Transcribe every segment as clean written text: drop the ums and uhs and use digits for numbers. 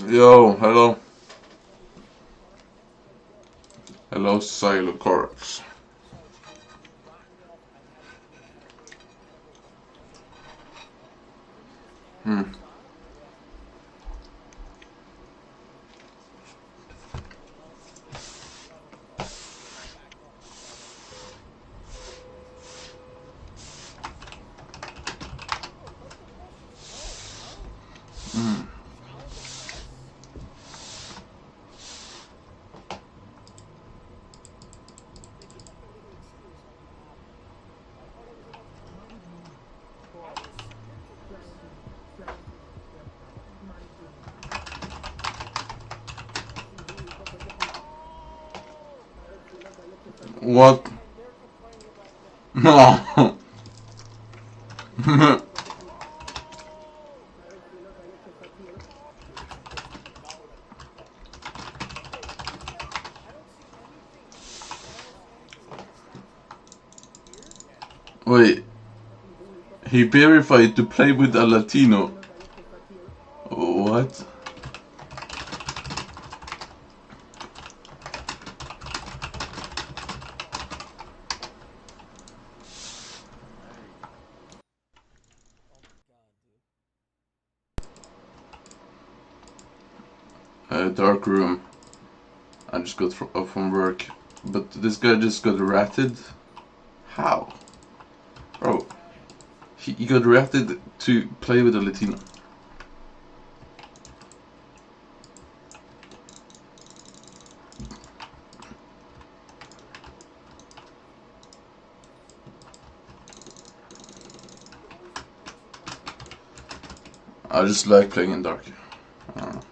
Yo, hello. Hello, Silocorx. Hmm. Hmm. What? No. Wait, he verified to play with a Latino. What? Dark room. I just got off from work. But this guy just got ratted? How? Bro, he got ratted to play with a Latino. I just like playing in dark. I don't know.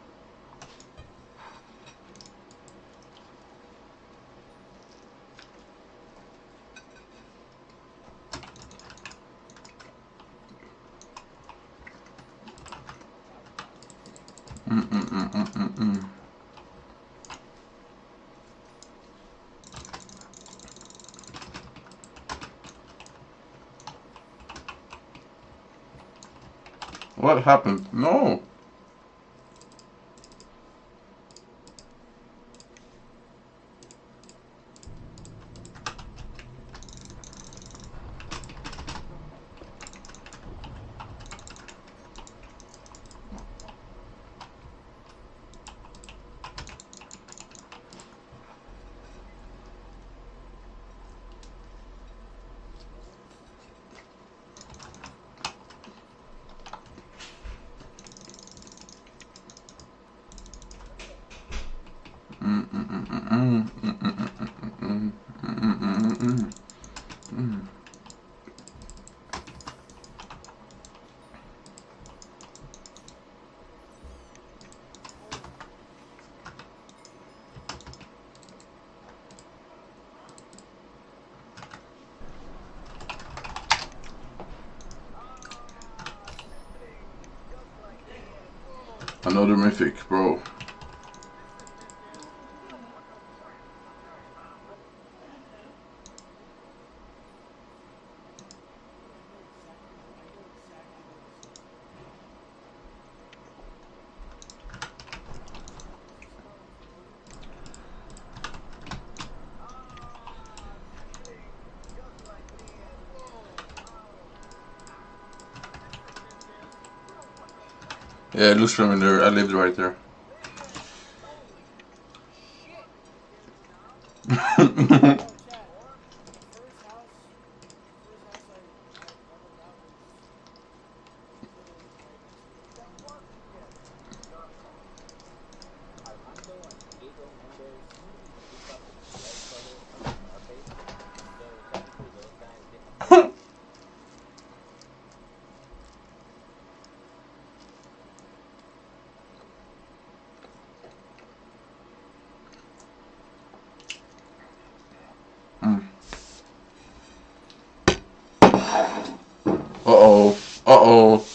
Mm-mm-mm-mm-mm-mm. What happened? No! Another mythic, bro. Yeah, it looks familiar. I lived right there. Uh-oh. Uh-oh.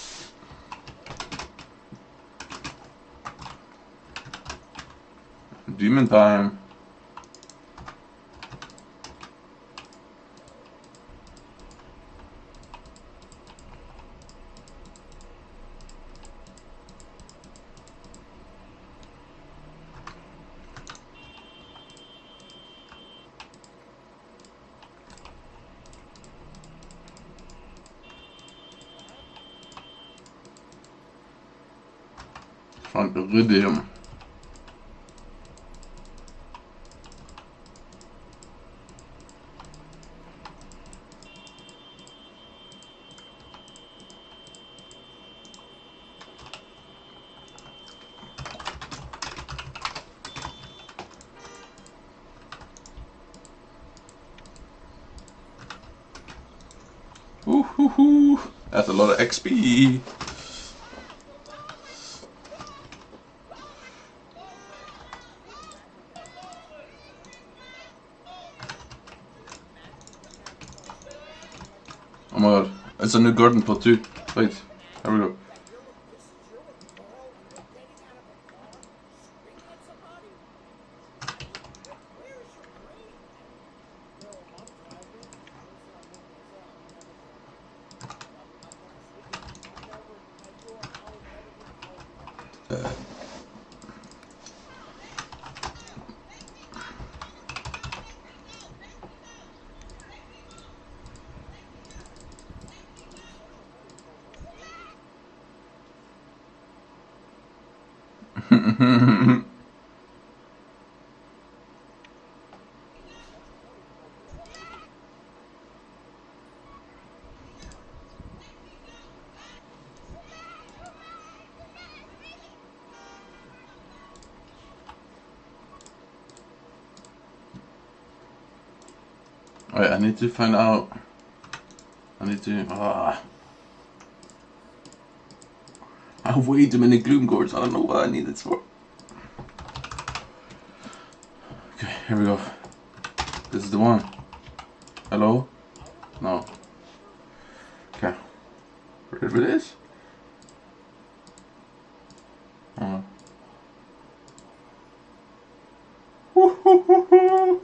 Demon time. Find the rhythm. Woo-hoo-hoo. That's a lot of XP. Oh my god. It's a new garden pot too. Wait. Here we go. Wait, I need to find out. I need to. I have way too many gloom gourds. I don't know what I need it for. Okay, here we go. This is the one. Hello? No. Okay. Ready for this? Woo-hoo-hoo-hoo.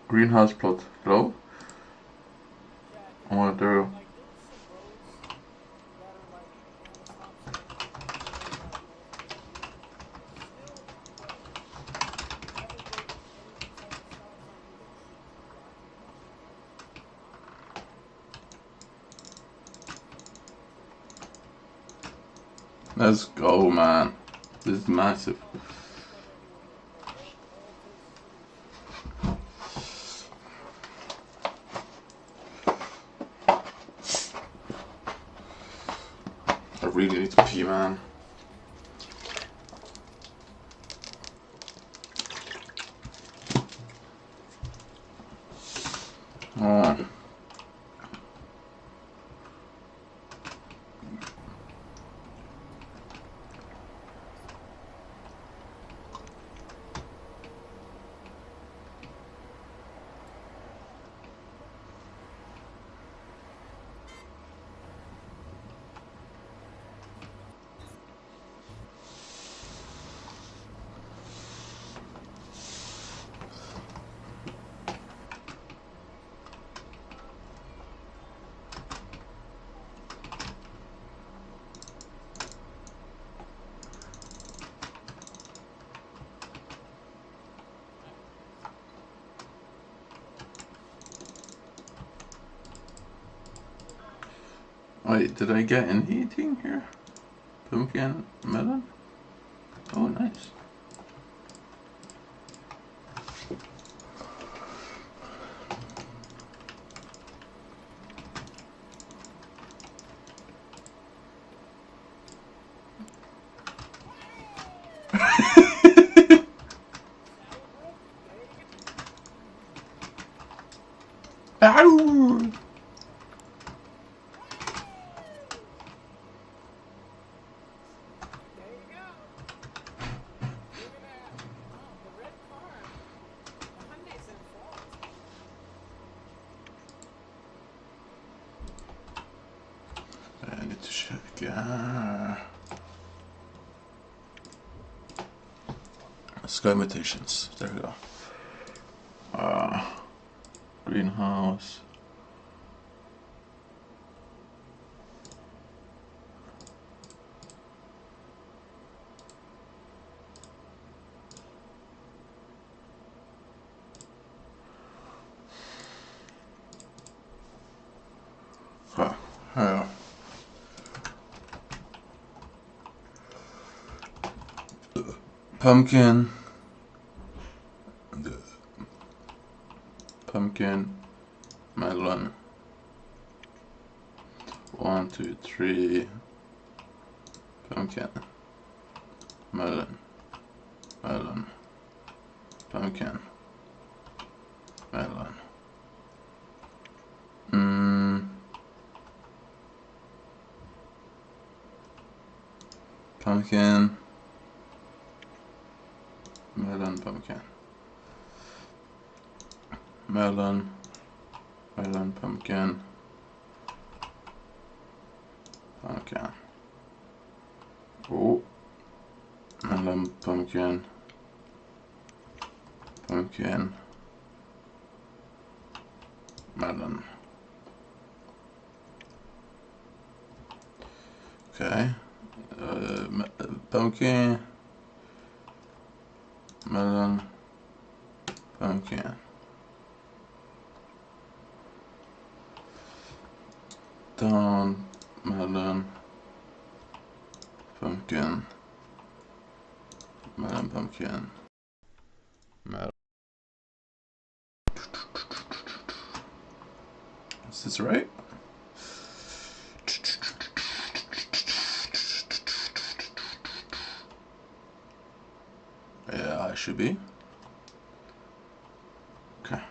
Greenhouse plot. Hello? Oh, there we go. Let's go, man. This is massive. I really need to pee, man. Oh. Wait, did I get anything here? Pumpkin, melon? Oh, nice. Ow! I need to check. Sky mutations. There we go. Greenhouse. Pumpkin. Pumpkin. Melon. 1, 2, 3. Pumpkin. Melon. Melon. Pumpkin. Melon. Pumpkin. Melon, pumpkin. Melon. Melon, pumpkin. Pumpkin. Oh. Melon, pumpkin. Pumpkin. Melon. Okay. Pumpkin. Melon. Pumpkin. Down. Melon. Pumpkin. Melon, pumpkin. Melon. Is this right? Yeah, I should be. Okay.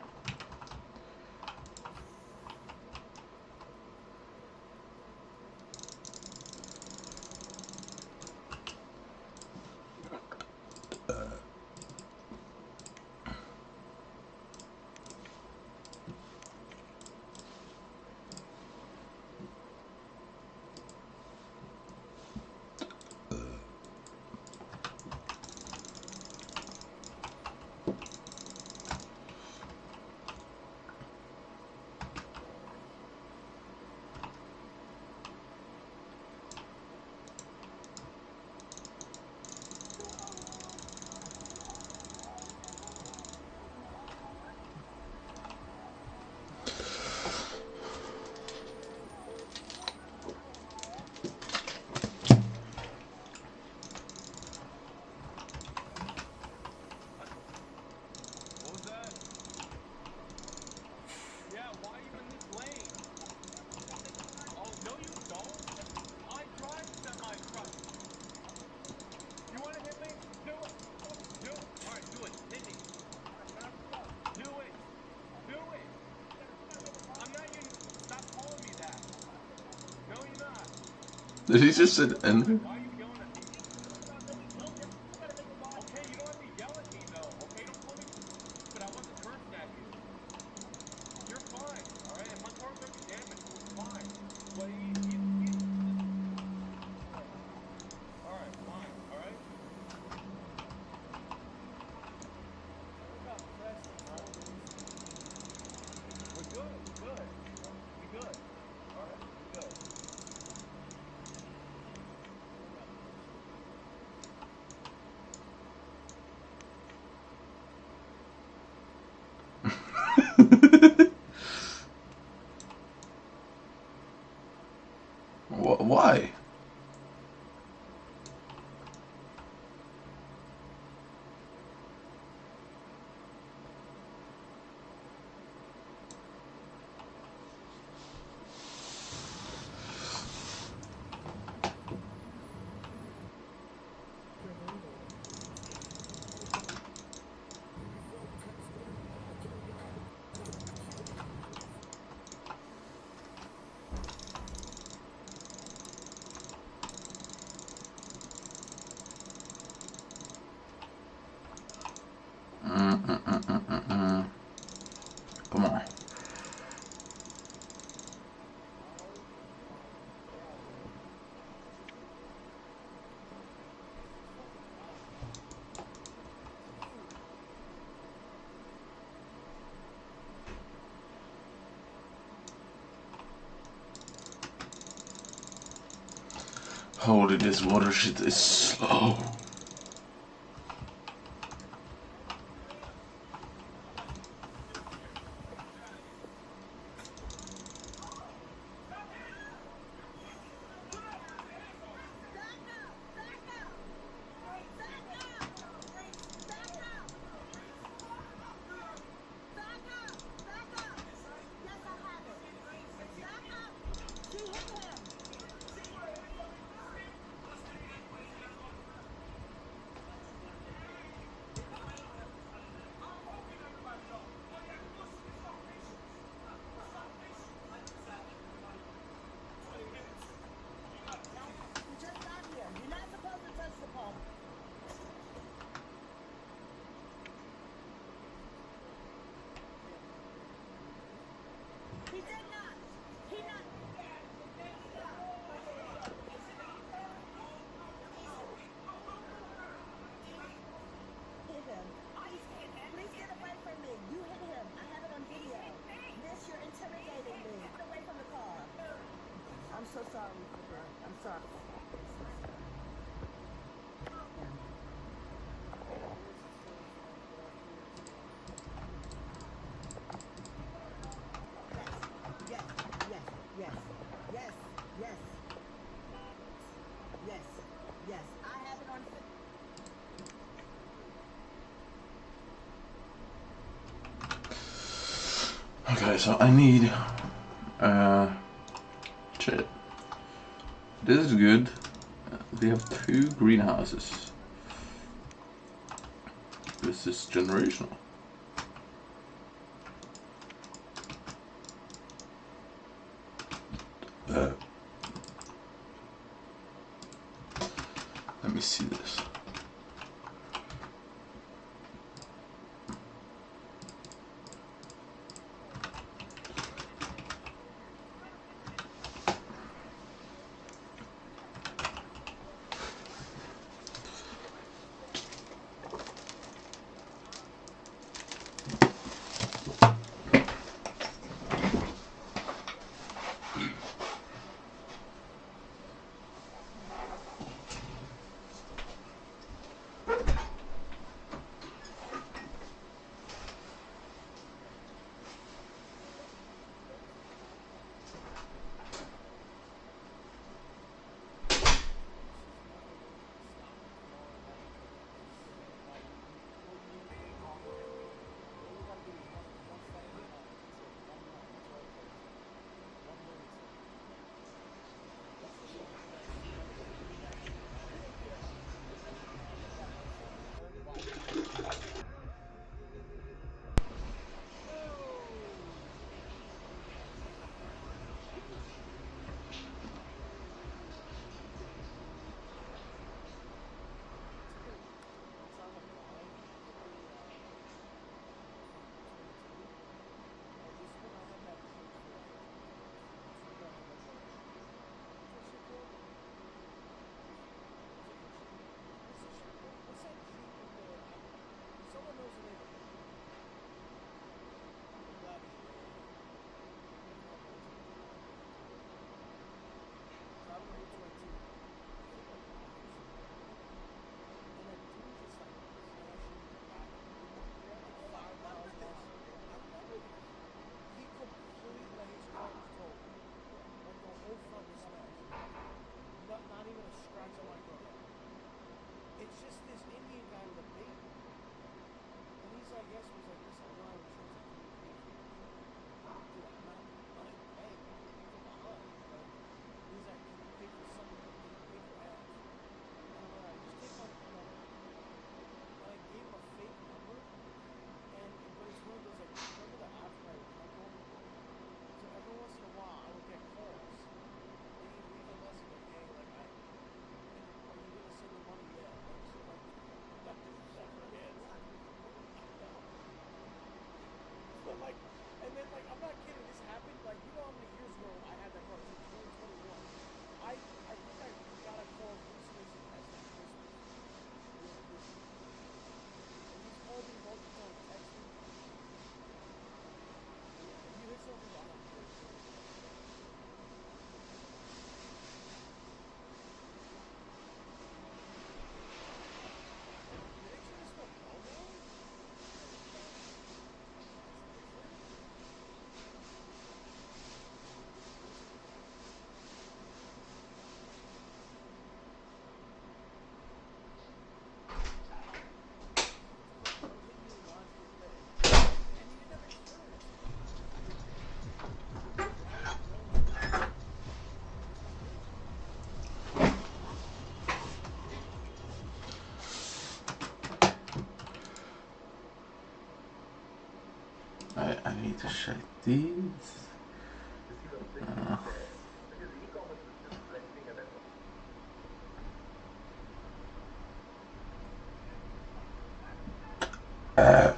Did he just say enter? Holy, this water shit is slow. So sorry for that. I'm sorry. Yes, yes, yes, yes, yes, yes, yes. I have it on. Okay, so I need shit. This is good. They have 2 greenhouses. This is generational. Let me see this. I need to check these. Uh,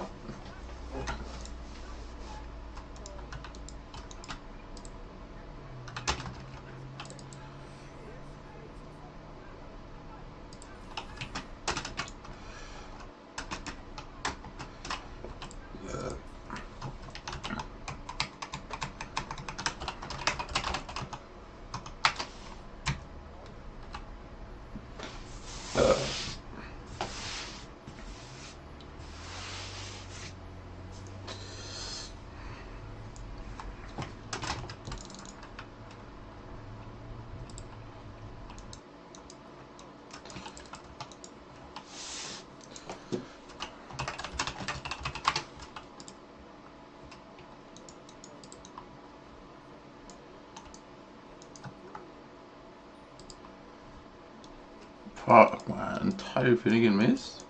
Fuck, my entire Finnegan missed.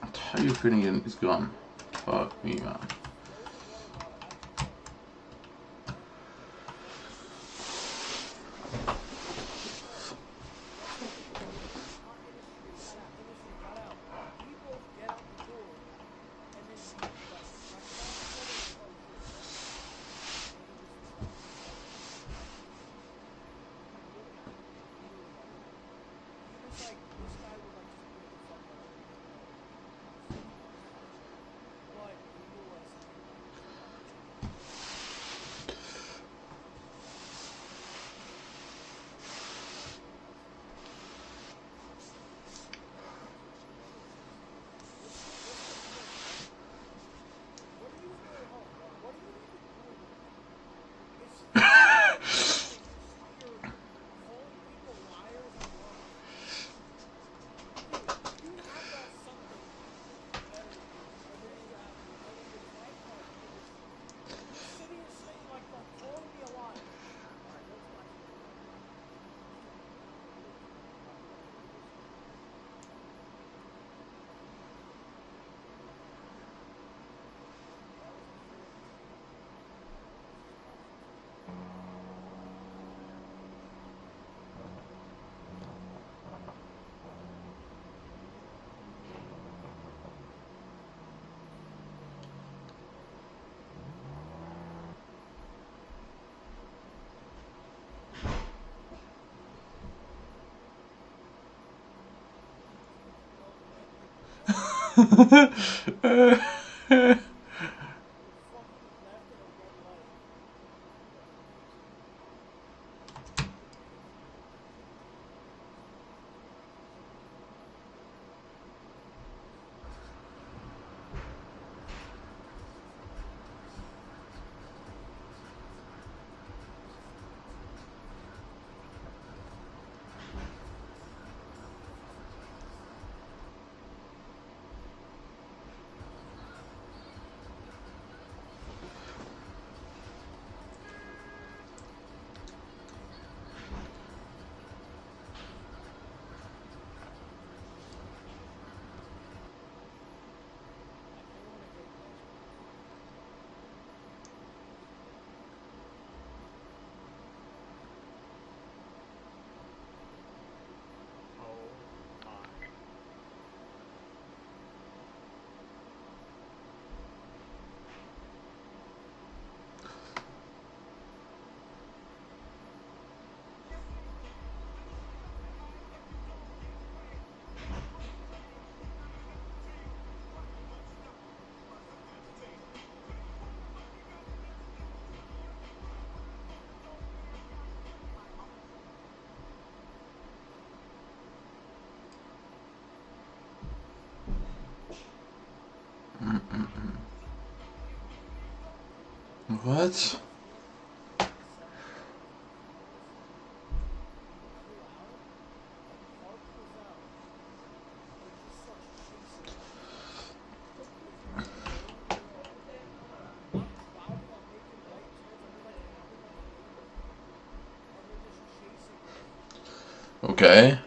Entire Finnegan is gone. Fuck me, man. What? Okay.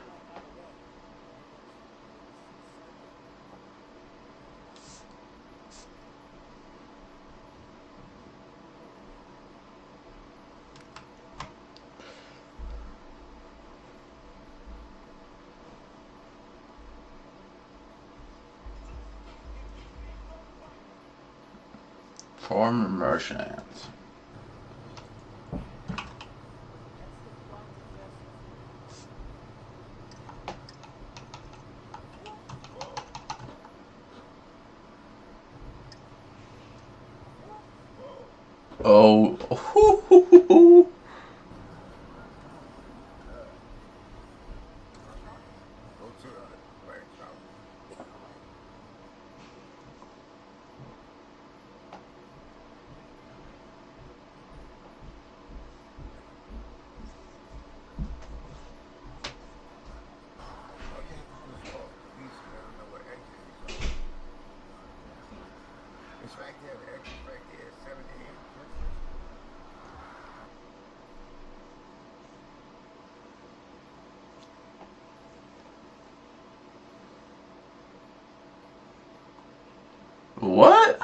Former merchant. Oh. It's right there, the exit's right there, 78. What?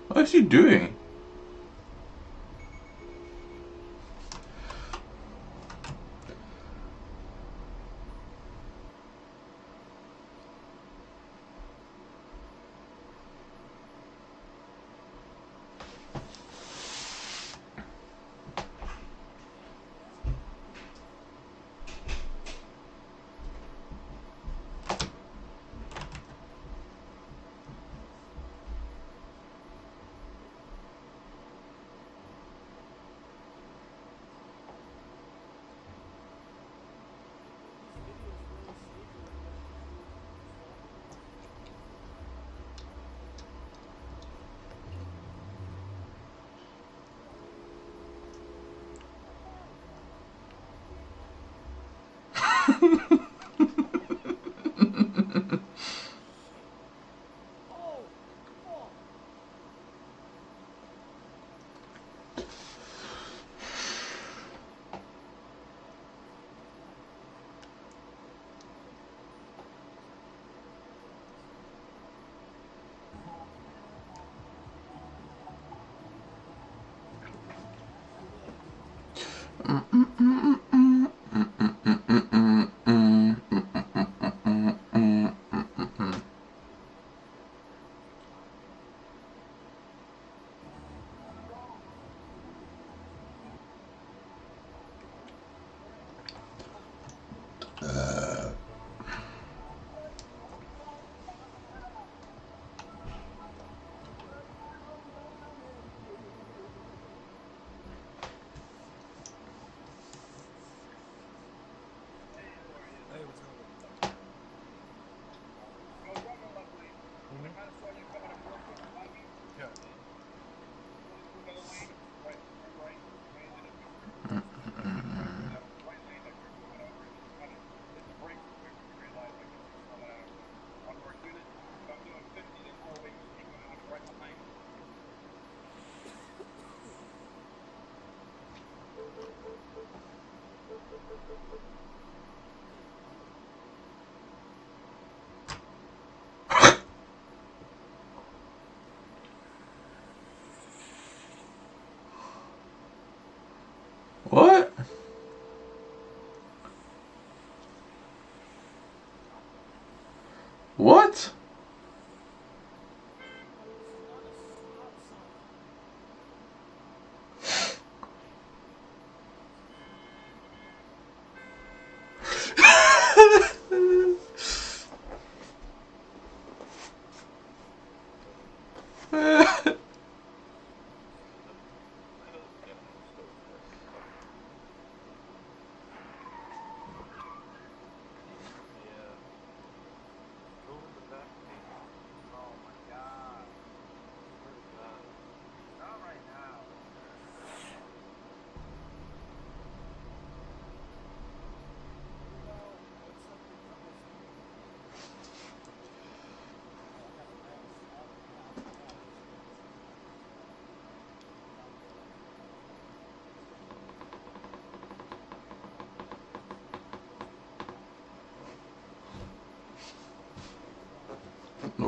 What is he doing?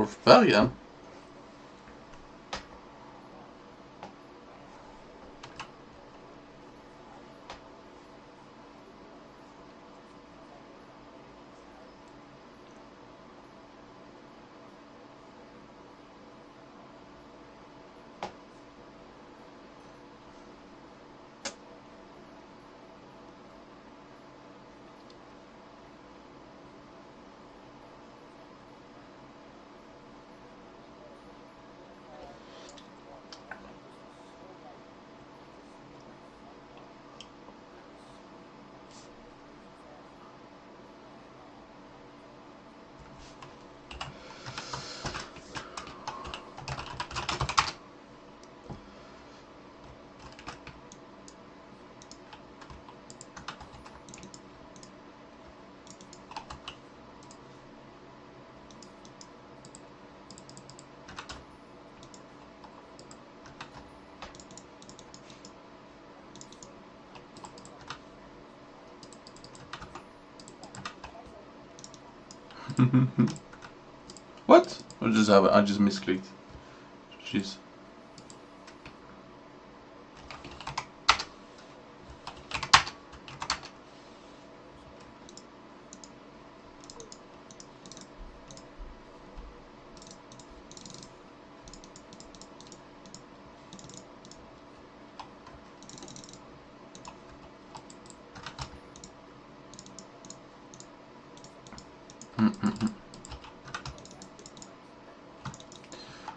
På färgen? What? I just misclicked. Jeez.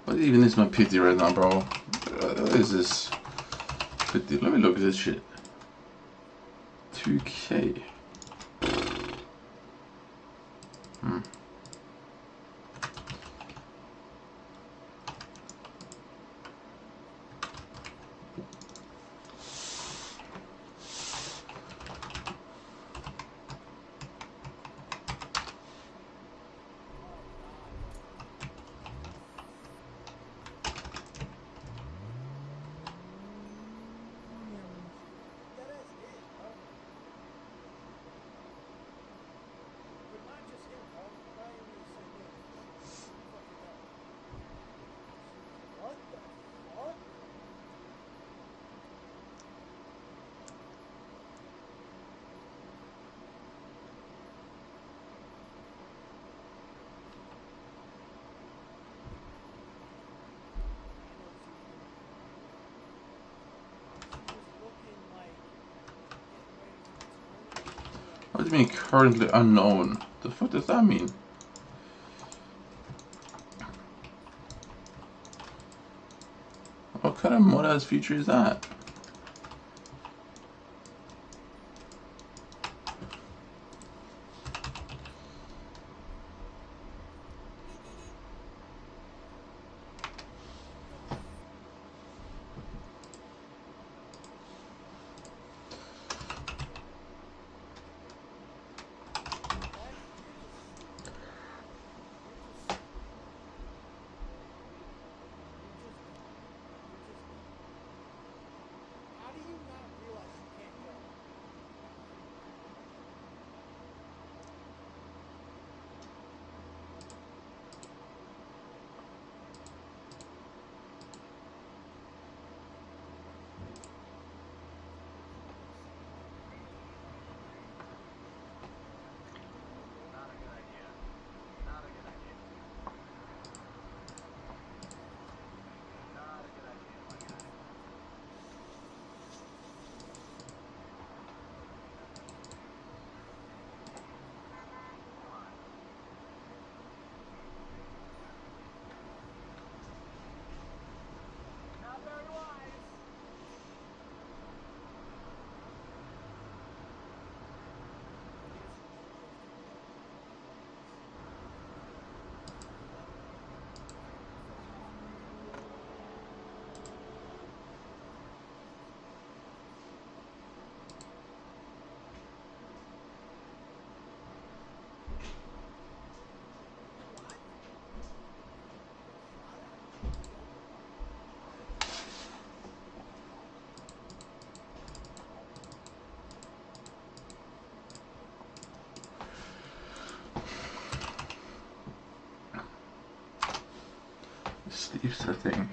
What even is my pity right now, bro? What is this? Pity. Let me look at this shit. 2K. What do you mean currently unknown? The fuck does that mean? What kind of mod-ass feature is that? Sleep setting.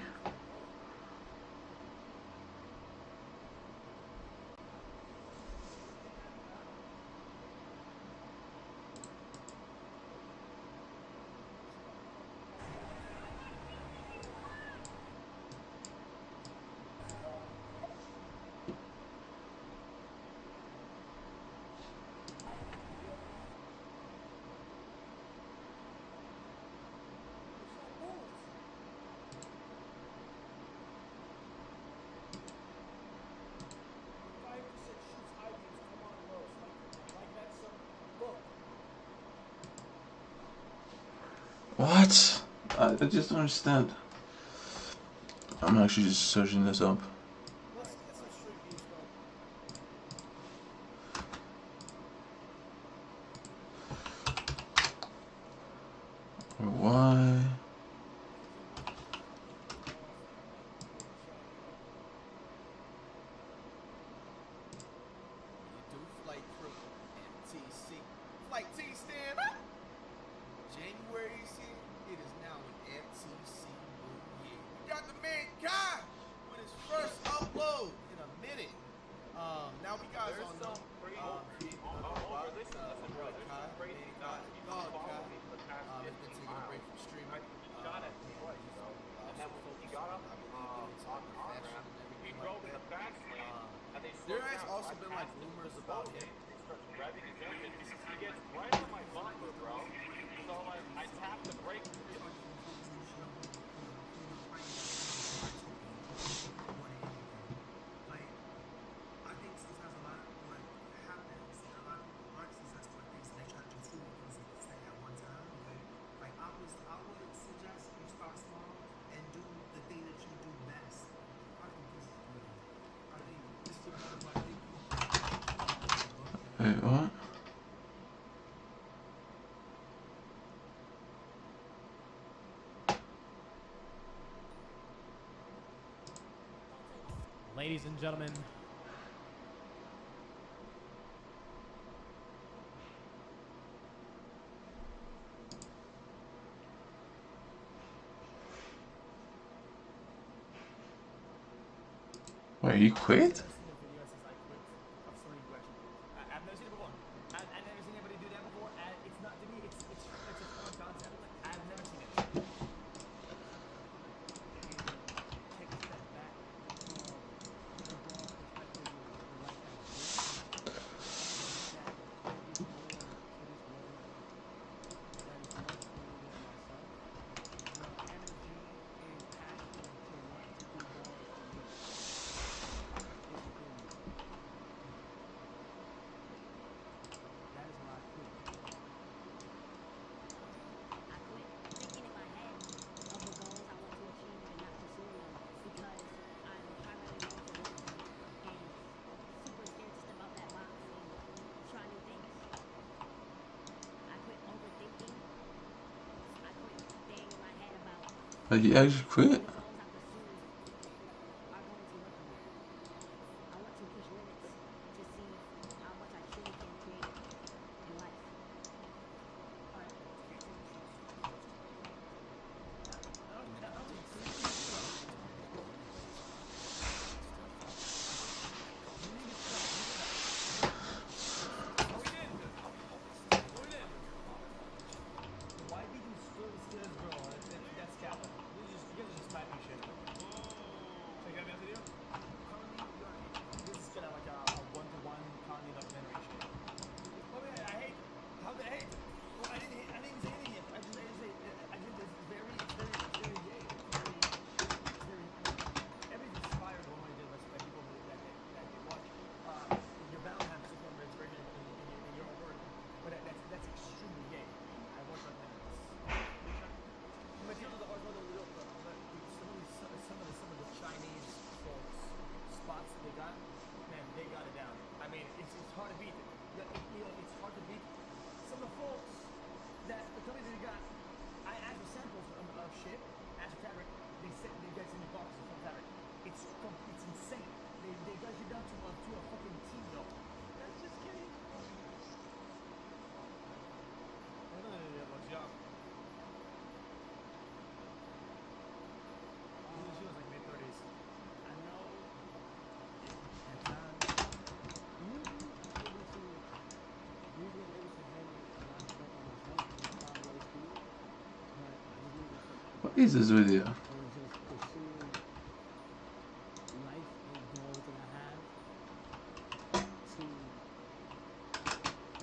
What? I just don't understand. I'm actually just searching this up. Let's get some street views, bro. Why? You do flight crew, FTC. Flight T stand up! January is here. It is now an FTC new year. We got the man Kai with his first upload in a minute. Now we guys all know. He's been taking a break from streaming. There has also been like rumors about him. He gets right on my bumper, bro. So like I tap the brake. Wait, what? Ladies and gentlemen, Wait, you quit? I've never seen it before. I've never seen anybody do that before. And it's not to me. It's a fun concept. I've never seen it. Take a step back from the broad perspective of the life that is lived. That there is more to this world that is much greater than myself. The energy and passion to want to do more for me is within me. That is why I quit. I quit thinking in my head of the goals I want to achieve and not pursuing them because I'm primarily known for discipline and super scared to step out that box and try new things. I quit overthinking. I quit staying in my head about Like, you actually quit? the goals I pursue are going to work for me. I want to push limits to see how much I truly can create in life. Why did you still this girl? That's Kappa. You guys are just typing shit. So you got me on video? Currently, this is kind of like a one-to-one comedy documentary shit. Oh yeah, I hate. How did I hate? Well, I didn't even say anything yet. I just say it's very gay. It's very. Everything's inspired when I did this by people that they watch. You're bound to have something where it's very in your own word, but that's extremely gay. I watch that. Matilda the Hardmother Little, some of the Chinese folks spots they got, man, they got it down. I mean, it's hard to beat it. It's hard to beat some of the folks that the company they got. I asked for samples of shit, asked for fabric. They guys send me boxes of fabric. It's insane. They got you down to a fucking T though. That's just kidding. is this video? or just pursuing life and goals that I have to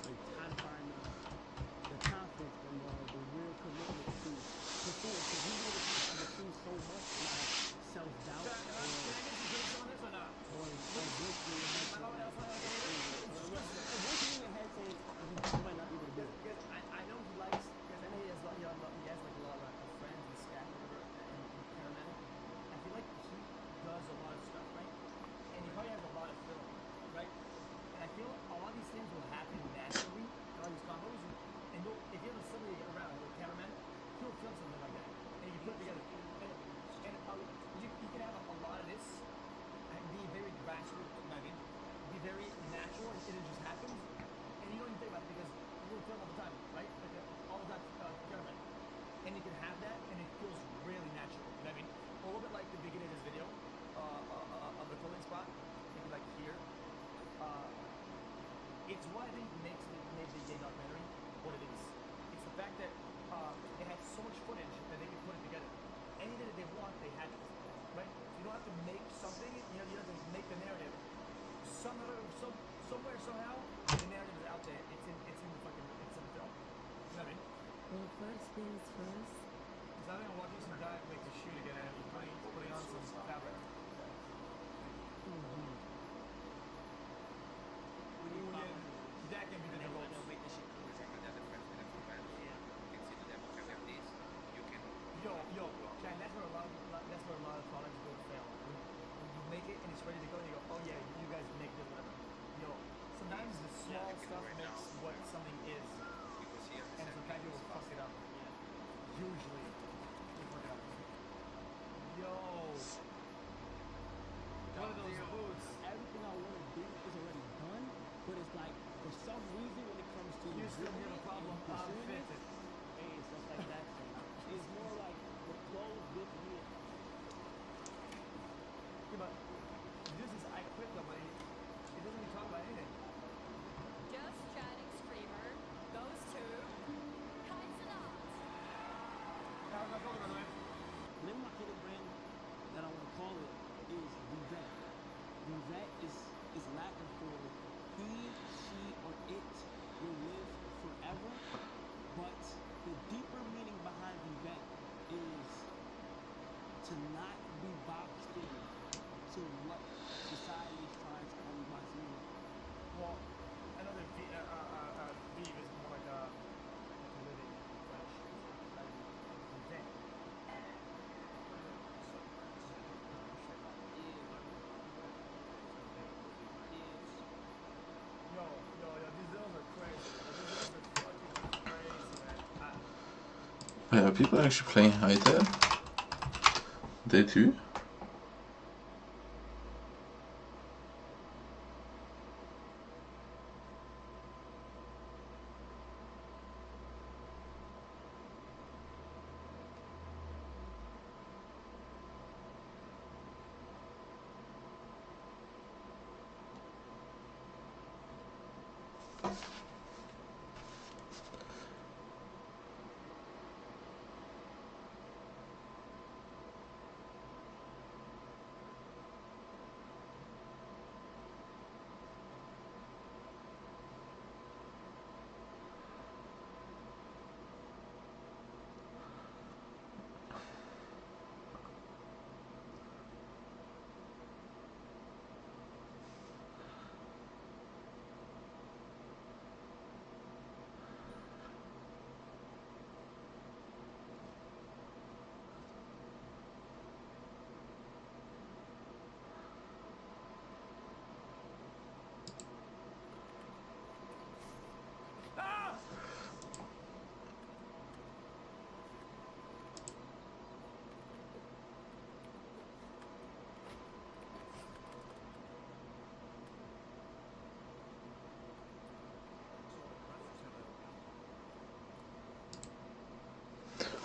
like try to find the confidence and the real commitment to pursue it. Because even if I pursue so much like self-doubt Can I get some drinks on this or not? or eventually your head says eventually your head says you might not be able to do it. Because I know he likes, because I know he has, he has like a lot of friends and staff or whatever and paramedic. I feel like he does a lot of stuff, right? And he probably has a lot of film, right? And I feel a lot of these things will happen naturally, all these combos. And if you have somebody around, like a cameraman, he'll film something like that. And you can put it together. And you can have a lot of this and be very grassroots, you know what I mean? Be very natural and it just happens. And you don't even think about it because you film all the time, right? Like all the time, cameraman. And you can have that and it feels really natural, you know what I mean? A little bit like the beginning of this video, of the filming spot, maybe like here. It's what I think made the gay documentary what it is. It's the fact that it had so much footage that they could put it together. Anything that they want, they had it, right? So you don't have to make something, you have to make the narrative. Somewhere, somehow, the narrative is out there. It's in the film. You know what I mean? Well, first things first. Because I think I'm watching some guy make a shoot again and he's putting on some fabric. That can be difficult. Yo, Chan, that's where a lot of products will fail. When you make it and it's ready to go, and you go, oh yeah, you guys make this, whatever. Yo, sometimes the small stuff makes what something is, and sometimes you will fuck it up. Usually, you fuck it up. Yo, one of those boots. Everything I want to do is already done, but it's like for some reason when it comes to You still doing have a it problem. and I'm pursuing it, fitted. hey, it's just like that. It's more like the clothes with me. Yeah, but this is I quit though, but it doesn't even talk about anything. Just chatting streamer goes to Kites and Odds. How's that going, by the way? The name of my clothing brand that I want to call it is Duvet. Duvet is Latin for he, she, or it will live forever. But the deeper meaning behind Duvet is to not be boxed in to what society is trying to only box you in. Well, I know that Vive is more like a living flesh. Event. Yo, these girls are crazy. These girls are fucking crazy, man. Are people actually playing Hypixel? They too?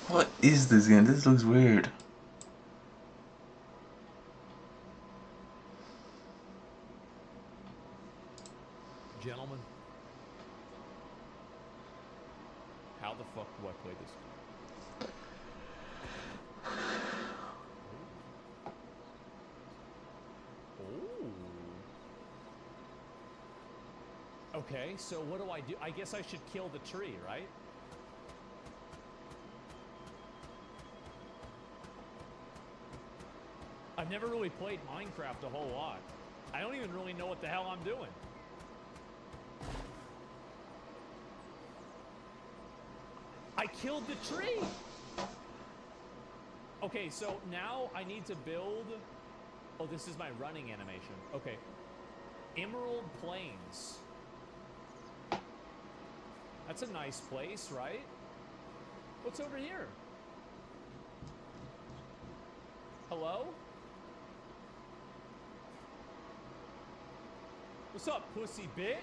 What is this game? This looks weird. Gentlemen, how the fuck do I play this? Okay, so what do I do? I guess I should kill the tree, right? I've never really played Minecraft a whole lot. I don't even really know what the hell I'm doing. I killed the tree! Okay, so now I need to build... Oh, this is my running animation. Okay. Emerald Plains. That's a nice place, right? What's over here? Hello? What's up, pussy bitch?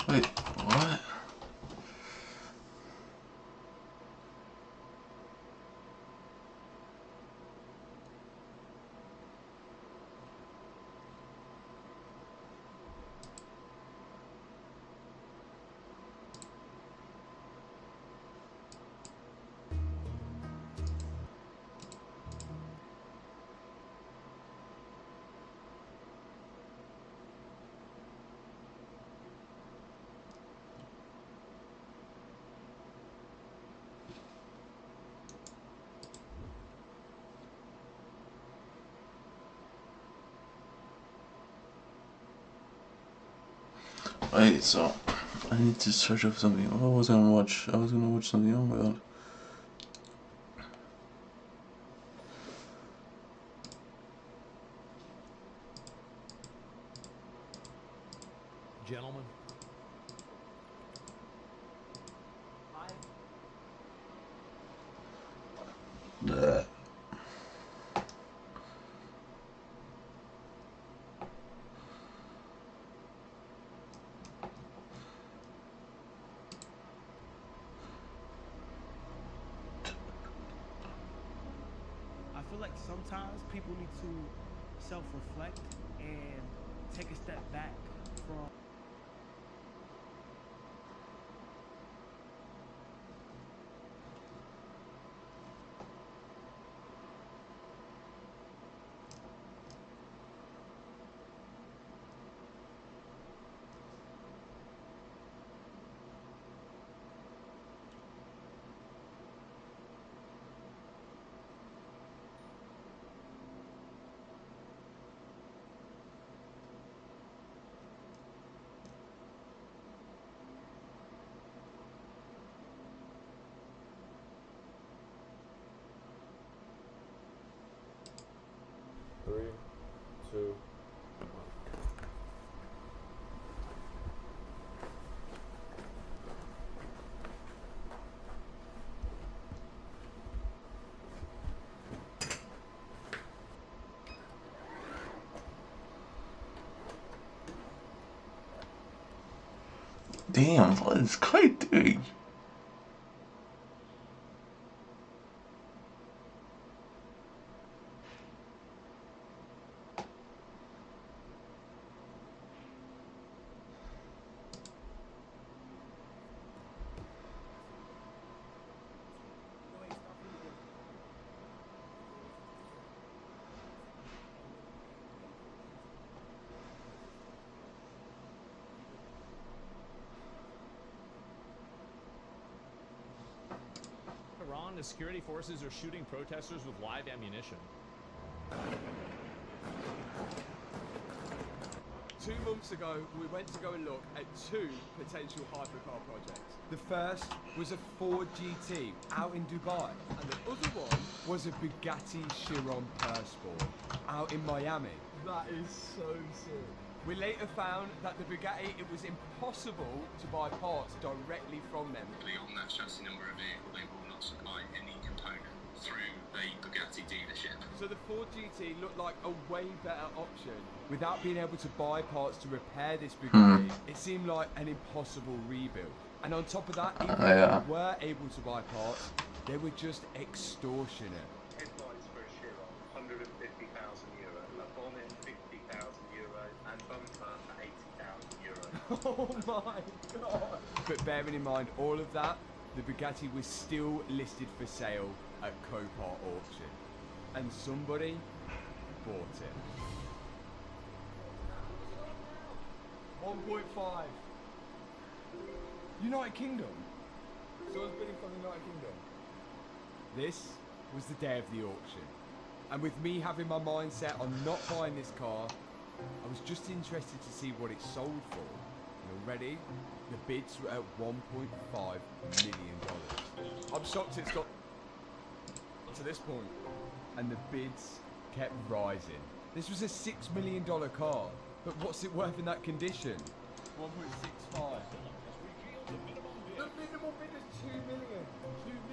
Wait, what? Wait, so I need to search up something. What was I gonna watch? I was gonna watch something. Oh my god. Gentlemen. Bleh. I feel like sometimes people need to self-reflect and take a step back from Three, two. Damn, what is Kite doing? Iran, the security forces are shooting protesters with live ammunition. 2 months ago, we went to go and look at 2 potential hypercar projects. The first was a Ford GT out in Dubai, and the other one was a Bugatti Chiron Persport out in Miami. That is so sick. We later found that the Bugatti, it was impossible to buy parts directly from them. On that chassis number of vehicle, they will not supply any components. through a Bugatti dealership. So the Ford GT looked like a way better option. Without being able to buy parts to repair this Bugatti, it seemed like an impossible rebuild. And on top of that, even if you were able to buy parts, they were just extortionate. Headlights for a Chiron, €150,000, a bonnet €50,000, and bumper €80,000. Oh my god! But bearing in mind all of that, the Bugatti was still listed for sale at Copart auction. And somebody bought it. 1.5. United Kingdom. Someone's bidding from the United Kingdom. This was the day of the auction. And with me having my mind set on not buying this car, I was just interested to see what it sold for. And already, the bids were at $1.5 million. I'm shocked it's got to this point. And the bids kept rising. This was a $6 million car, but what's it worth in that condition? 1.65. The minimum bid is 2 million.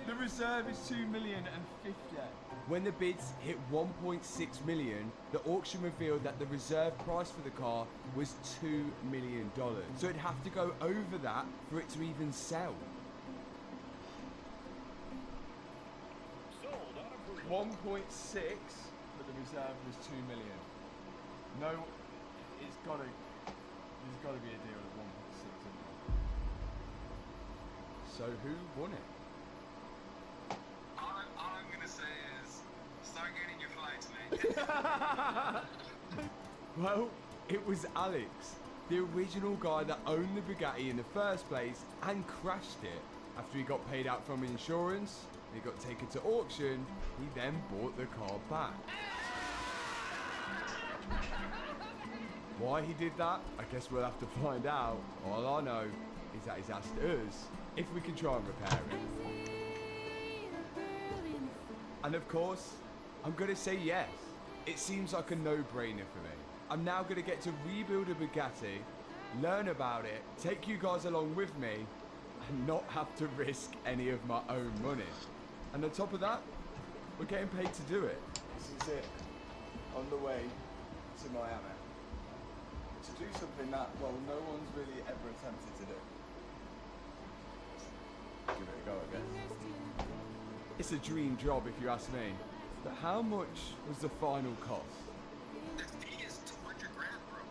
The reserve is 2 million and 50. When the bids hit 1.6 million, the auction revealed that the reserve price for the car was $2 million. So it'd have to go over that for it to even sell. 1.6, but the reserve was 2 million. No, there's got to be a deal at 1.6, isn't there? So who won it? All I'm going to say is, start getting your flights, mate. Well, it was Alex, the original guy that owned the Bugatti in the first place and crashed it. After he got paid out from insurance, he got taken to auction, he then bought the car back. Why he did that, I guess we'll have to find out. All I know is that he's asked us if we can try and repair it. And of course, I'm gonna say yes. It seems like a no-brainer for me. I'm now gonna get to rebuild a Bugatti, learn about it, take you guys along with me, and not have to risk any of my own money. And on top of that, we're getting paid to do it. This is it. On the way to Miami. To do something that, well, no one's really ever attempted to do. Give it a go, I guess. It's a dream job, if you ask me. But how much was the final cost? The fee is 200 grand, bro.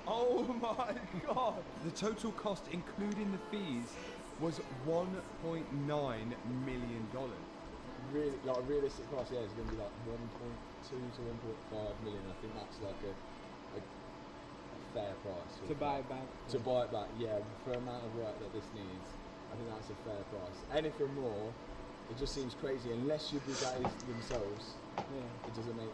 Oh my god! The total cost, including the fees, was $1.9 million. Really, like a realistic price, yeah, is going to be like 1.2 to 1.5 million. I think that's like a fair price. To buy it back. To buy it back, yeah, for the amount of work that this needs, I think that's a fair price. Anything more, it just seems crazy. Unless you Bugattis themselves, yeah, it doesn't make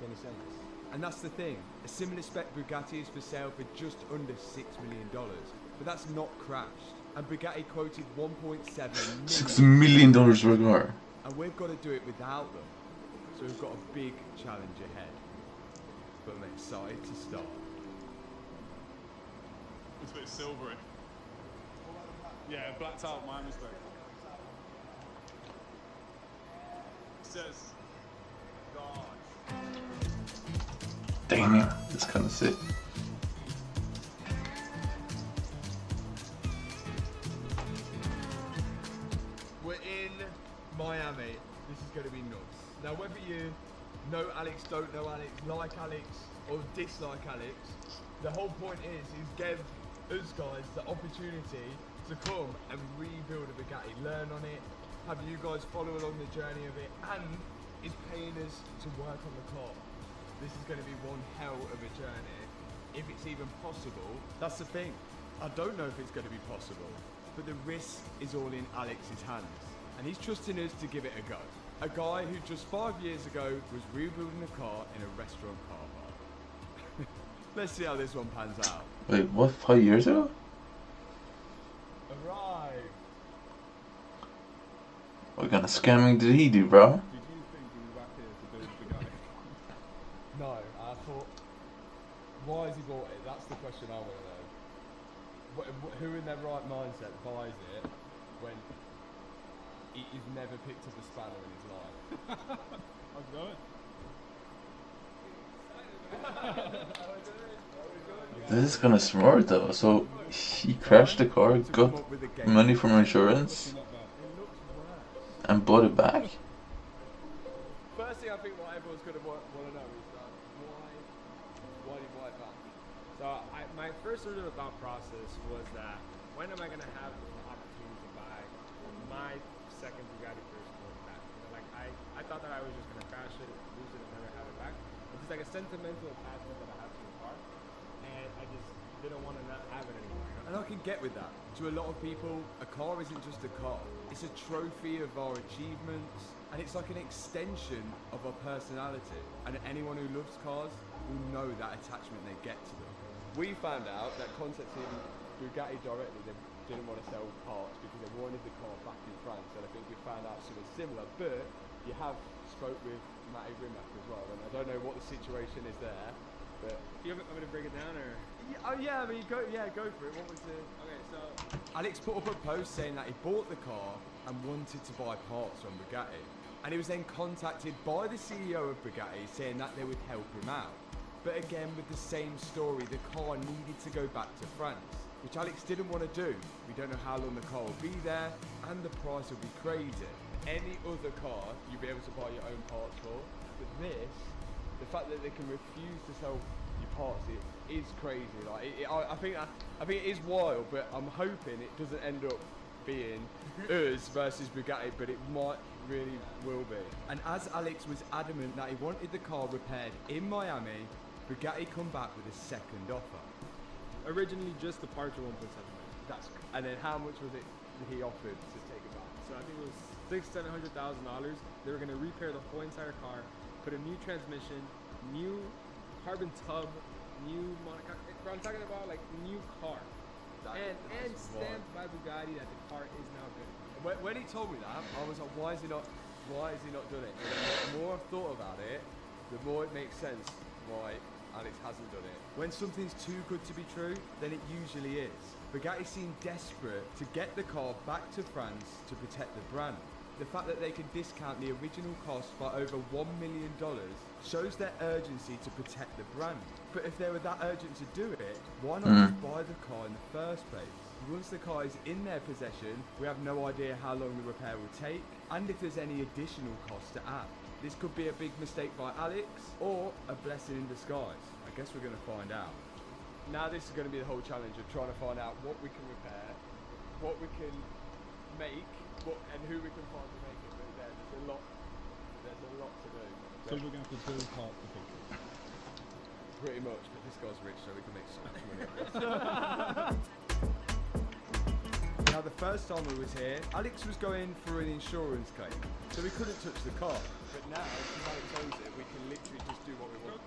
any sense. And that's the thing. A similar spec Bugatti is for sale for just under $6 million, but that's not crashed. And Bugatti quoted 1.7 million. $6 million for a car. And we've got to do it without them. So we've got a big challenge ahead. But I'm excited to start. It's a bit silvery. Yeah, blacked out, my mistake. It says, God. Damn it, that's kind of sick. We're in Miami. This is going to be nuts. Now, whether you know Alex, don't know Alex, like Alex, or dislike Alex, the whole point is give us guys the opportunity to come and rebuild a Bugatti, learn on it, have you guys follow along the journey of it, and is paying us to work on the car. This is going to be one hell of a journey, if it's even possible. That's the thing. I don't know if it's going to be possible, but the risk is all in Alex's hands, and he's trusting us to give it a go. A guy who just 5 years ago was rebuilding a car in a restaurant car park. Let's see how this one pans out. Wait, what? 5 years ago? Arrive. What kind of scamming did he do, bro? Did you think he was back here to build the guy? No, I thought, why has he bought it? That's the question I want to know. Who in their right mindset buys it when he's never picked up a spanner in his life. How's it going? This is kind of smart though. So he crashed the car, got money from insurance, and bought it back. First thing I think what everyone's going to want to know is why did you buy it back? So my first sort of thought process was that when am I going to have the opportunity to buy my second Bugatti first Sport back? You know, like I thought that I was just going to crash it, lose it, and never have it back. It's just like a sentimental attachment that I have to the car, and I just didn't want to not have it anymore. You know? And I can get with that. To a lot of people, a car isn't just a car. It's a trophy of our achievements, and it's like an extension of our personality. And anyone who loves cars will know that attachment they get to them. We found out that contacting Bugatti directly, they didn't want to sell parts because they wanted the car back in France, and I think we found out something similar. But you have spoke with Matty Rimac as well, and I don't know what the situation is there, but You want me to break it down, or? I mean, go for it. What was it? Okay, so Alex put up a post saying that he bought the car and wanted to buy parts from Bugatti, and he was then contacted by the CEO of Bugatti saying that they would help him out. But again, with the same story, the car needed to go back to France, which Alex didn't want to do. We don't know how long the car will be there, and the price will be crazy. Any other car you'll be able to buy your own parts for, but this, the fact that they can refuse to sell your parts, it is crazy. Like I think it is wild, but I'm hoping it doesn't end up being us versus Bugatti, but it might really will be. And as Alex was adamant that he wanted the car repaired in Miami, Bugatti come back with a second offer. originally just the parts were 1.7 million. And then how much was it he offered to take it back? So I think it was $600,000. They were gonna repair the whole entire car, put a new transmission, new carbon tub, new monocoque. I'm talking about like new car, and stamped by Bugatti that the car is now good. When he told me that, I was like, why is he not done it? And the more I've thought about it, the more it makes sense why Alex hasn't done it. When something's too good to be true, then it usually is. Bugatti seemed desperate to get the car back to France to protect the brand. The fact that they can discount the original cost by over $1 million shows their urgency to protect the brand. But if they were that urgent to do it, why not just buy the car in the first place? Once the car is in their possession, we have no idea how long the repair will take, and if there's any additional cost to add. This could be a big mistake by Alex, or a blessing in disguise. I guess we're going to find out. Now this is going to be the whole challenge of trying to find out what we can repair, what we can make, and who we can find to make it. But there's a lot to do. So we're going to have to build parts to fix it. Pretty much, but this guy's rich, so we can make so much money on this. Now the first time we was here, Alex was going for an insurance claim, so we couldn't touch the car. But now, since Alex owns it, we can literally just do what we want.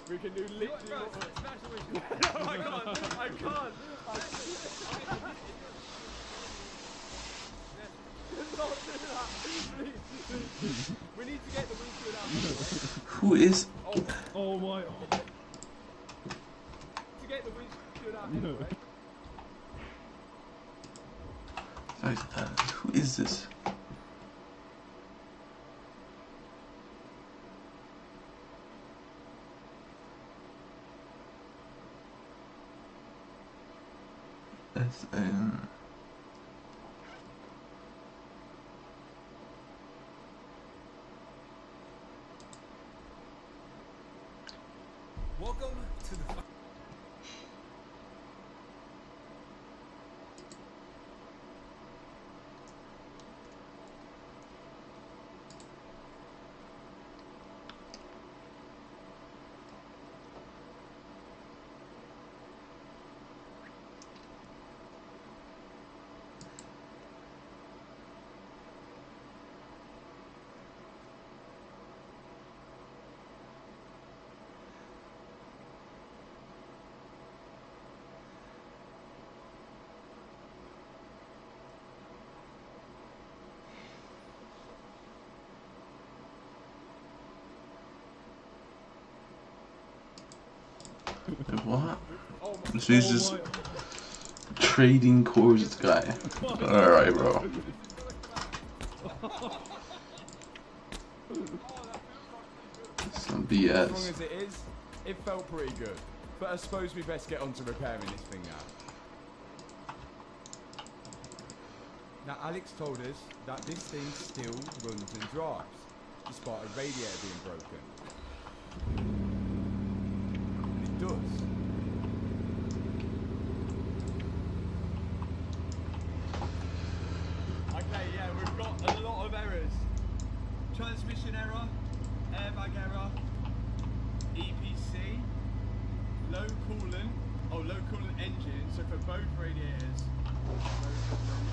We can do literally what Smash the windshield. No, I can't. Not do that. Please. We need to get the windshield out. Who is? Oh my. To get the windshield out anyway. Who is this? It's Welcome to the. What? So he's just trading cores, guy. Alright, bro. Some BS. As long as it is, it felt pretty good. But I suppose we best get on to repairing this thing now. Now Alex told us that this thing still runs and drives, despite a radiator being broken. It does. Okay, yeah, we've got a lot of errors. Transmission error, airbag error, EPC, low coolant engine, so for both radiators, low coolant,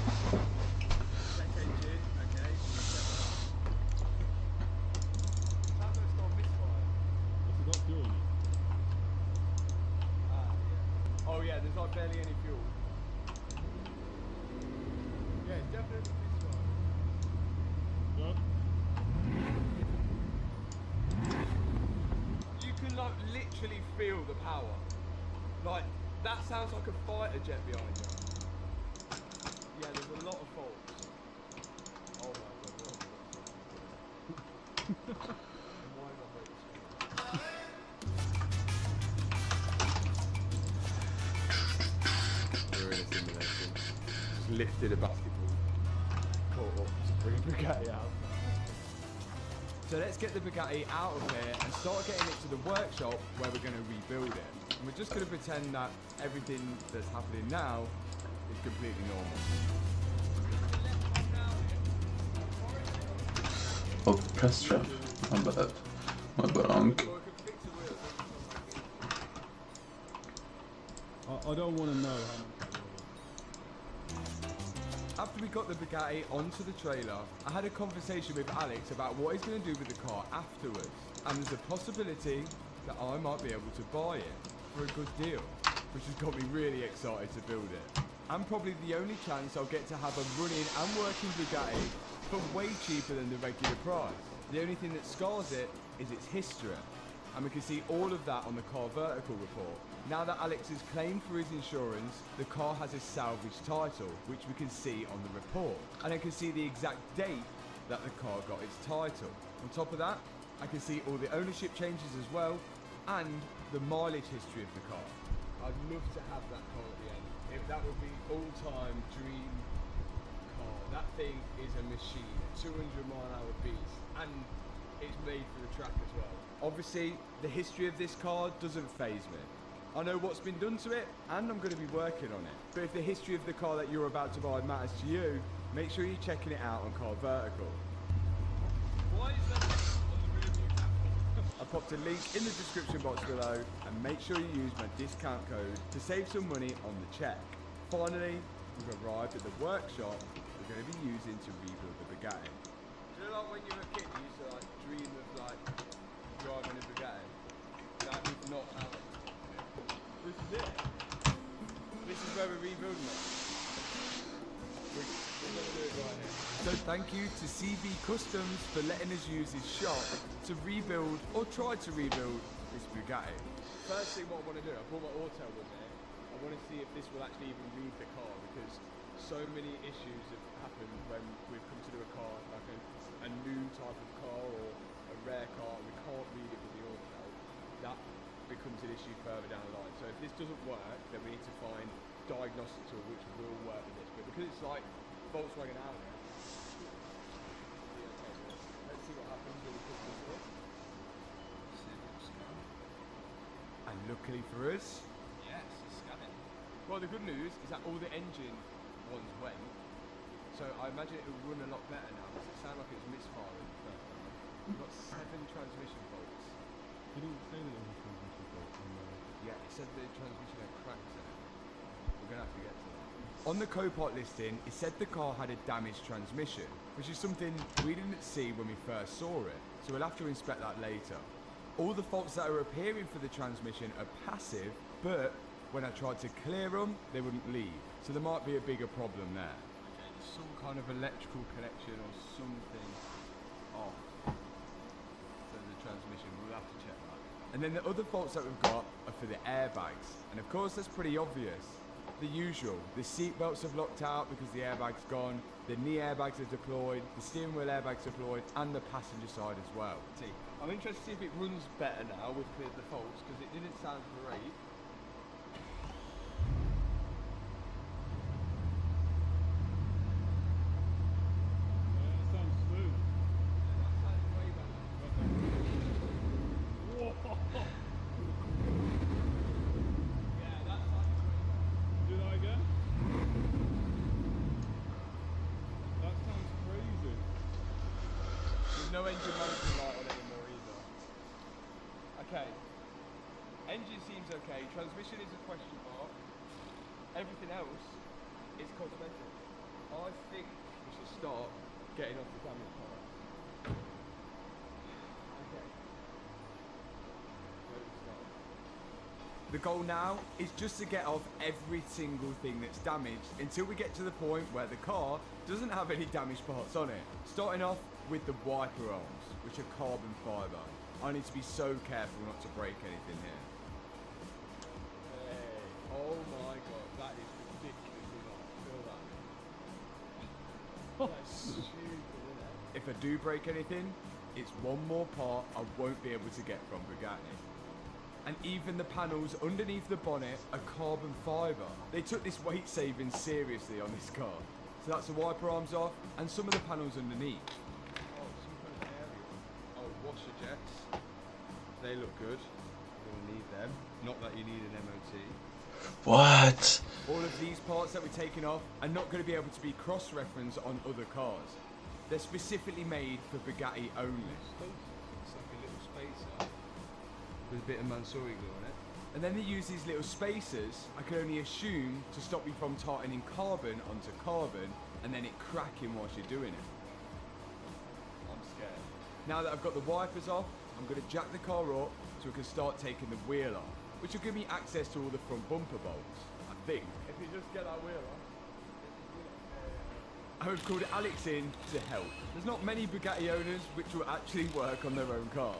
check engine, okay, sounds like it's got a misfire. What's it got fuel in it? Yeah. Oh yeah, there's like barely any fuel. Yeah, it's definitely misfire. What? You can like literally feel the power. Like, that sounds like a fighter jet behind you. Yeah, there's a lot of faults. Oh my god, why is that breaking screen? We're in a simulation. Just lifted a basketball. Caught up to bring a Bugatti out. So let's get the Bugatti out of here and start getting it to the workshop where we're going to rebuild it. And we're just going to pretend that everything that's happening now is completely normal. Oh, press trap. My bad. My bad. I don't want to know how much. After we got the Bugatti onto the trailer, I had a conversation with Alex about what he's going to do with the car afterwards. And there's a possibility that I might be able to buy it for a good deal, which has got me really excited to build it. And probably the only chance I'll get to have a running and working Bugatti for way cheaper than the regular price. The only thing that scars it is its history. And we can see all of that on the car vertical report. Now that Alex has claimed for his insurance, the car has a salvage title, which we can see on the report. And I can see the exact date that the car got its title. On top of that, I can see all the ownership changes as well, and the mileage history of the car. I'd love to have that car at the end. If that would be all-time dream car. That thing is a machine, a 200-mile-an-hour beast, and it's made for the track as well. Obviously, the history of this car doesn't faze me. I know what's been done to it, and I'm going to be working on it. But if the history of the car that you're about to buy matters to you, make sure you're checking it out on Car Vertical. Why is that on the rear view camera? I popped a link in the description box below, and make sure you use my discount code to save some money on the check. Finally, we've arrived at the workshop we're going to be using to rebuild the Bugatti. Do you know, like when you were a kid, you used to like dream of like driving a Bugatti? That is not how it. This is it. This is where we're rebuilding it. We're going to do it right here. So thank you to CV Customs for letting us use his shop to rebuild, or try to rebuild, this Bugatti. First thing what I want to do, I brought my auto with me. I want to see if this will actually even read the car, because so many issues have happened when we've come to do a car, like a new type of car or a rare car, and we can't read it with the auto. That becomes an issue further down the line. So if this doesn't work, then we need to find diagnostic tool which will work with this. But because it's like Volkswagen Audi, let's see what happens when we put this in. And luckily for us, yes, it's scanning. Well, the good news is that all the engine ones went. So I imagine it will run a lot better now, because it sounded like it was misfiring the first time. We've got 7 transmission faults. You didn't say that it was a transmission fault. Yeah, it said the transmission had cracks in it. We're going to have to get to that. On the Copart listing, it said the car had a damaged transmission, which is something we didn't see when we first saw it, so we'll have to inspect that later. All the faults that are appearing for the transmission are passive, but when I tried to clear them, they wouldn't leave. So there might be a bigger problem there. Okay, there's some kind of electrical connection or something off to the transmission. We'll have to check that. And then the other faults that we've got are for the airbags. And of course, that's pretty obvious. The usual. The seat belts have locked out because the airbag's gone. The knee airbags are deployed. The steering wheel airbag's deployed. And the passenger side as well. I'm interested to see if it runs better now with the faults, because it didn't sound great. Do that again? That sounds crazy. There's no engine management light on it anymore either. Okay. Engine seems okay. Transmission is a question mark. Everything else is cosmetic. I think we should start getting off the damaged parts. Okay. Where do we start? The goal now is just to get off every single thing that's damaged until we get to the point where the car doesn't have any damaged parts on it. Starting off with the wiper arms, which are carbon fibre. I need to be so careful not to break anything here. Hey. Oh my god, that is ridiculously long. Feel that? That's stupid, isn't it? If I do break anything, it's one more part I won't be able to get from Bugatti. And even the panels underneath the bonnet are carbon fibre. They took this weight saving seriously on this car. So that's the wiper arms off and some of the panels underneath. Oh, some kind of aerial. Oh, washer jets. They look good. You're going to need them. Not that you need an MOT. What? All of these parts that we're taking off are not going to be able to be cross-referenced on other cars. They're specifically made for Bugatti only. It's like a little spacer with a bit of Mansouri glue on it. And then they use these little spacers, I can only assume, to stop you from tightening carbon onto carbon and then it cracking whilst you're doing it. I'm scared. Now that I've got the wipers off, I'm going to jack the car up so we can start taking the wheel off, which will give me access to all the front bumper bolts, I think. If you just get that wheel off. I have called Alex in to help. There's not many Bugatti owners which will actually work on their own car.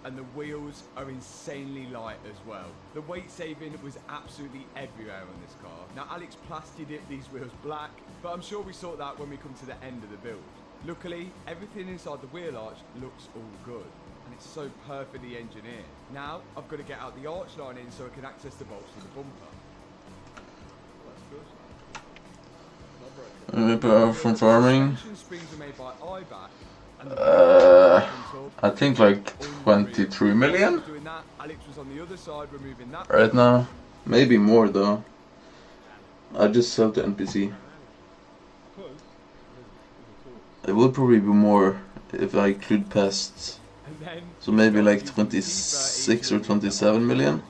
And the wheels are insanely light as well. The weight saving was absolutely everywhere on this car. Now Alex plastered these wheels black, but I'm sure we sort that when we come to the end of the build. Luckily, everything inside the wheel arch looks all good, and it's so perfectly engineered. Now I've got to get out the arch lining so I can access the bolts for the bumper. From farming. Suspension springs are made by IBAC. I think like 23 million Doing that, Alex was on the other side removing that right now. Maybe more though. I just sold the NPC. It will probably be more if I include pests. So maybe like 26 or 27 million.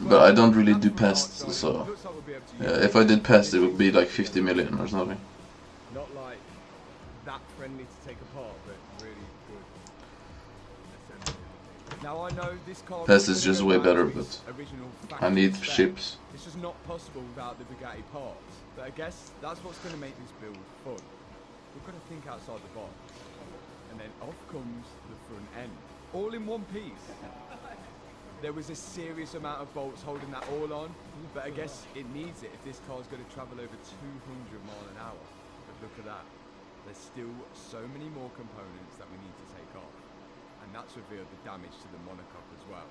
But I don't really do pests, so yeah, if I did pests it would be like 50 million or something. Not like that friendly to take apart, but really good. Now I know this car Pest is just way better, but I need ships. It's just not possible without the Bugatti parts. But I guess that's what's going to make this build fun. We've got to think outside the box. And then off comes the front end, all in one piece. There was a serious amount of bolts holding that all on, but I guess it needs it if this car's going to travel over 200 miles an hour. But look at that. There's still so many more components that we need to take off. And that's revealed the damage to the monocoque as well.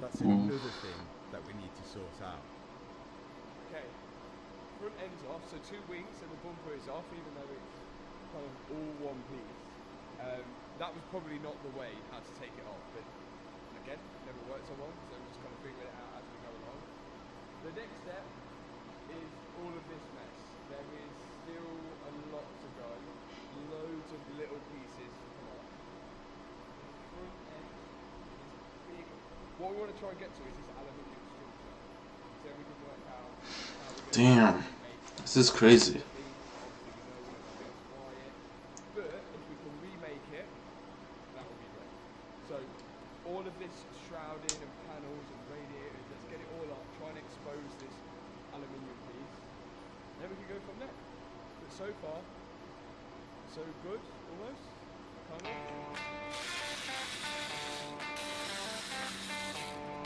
That's another thing that we need to sort out. Okay, front end's off, so 2 wings and the bumper is off, even though it's kind of all one piece. That was probably not the way how to take it off, but again, never worked on one, so I'm just kind of figuring it out as we go along. The next step is all of this mess. There is still a lot to go. Loads of little pieces to come off. The front end is big. What we want to try and get to is this aluminium structure. So we can work out how we're going Damn, this is crazy. But if we can remake it, that would be great. So all of this shrouding and panels and radiators, let's get it all up, try and expose this aluminium piece. Then we can go from there. But so far, so good, almost. Kind of.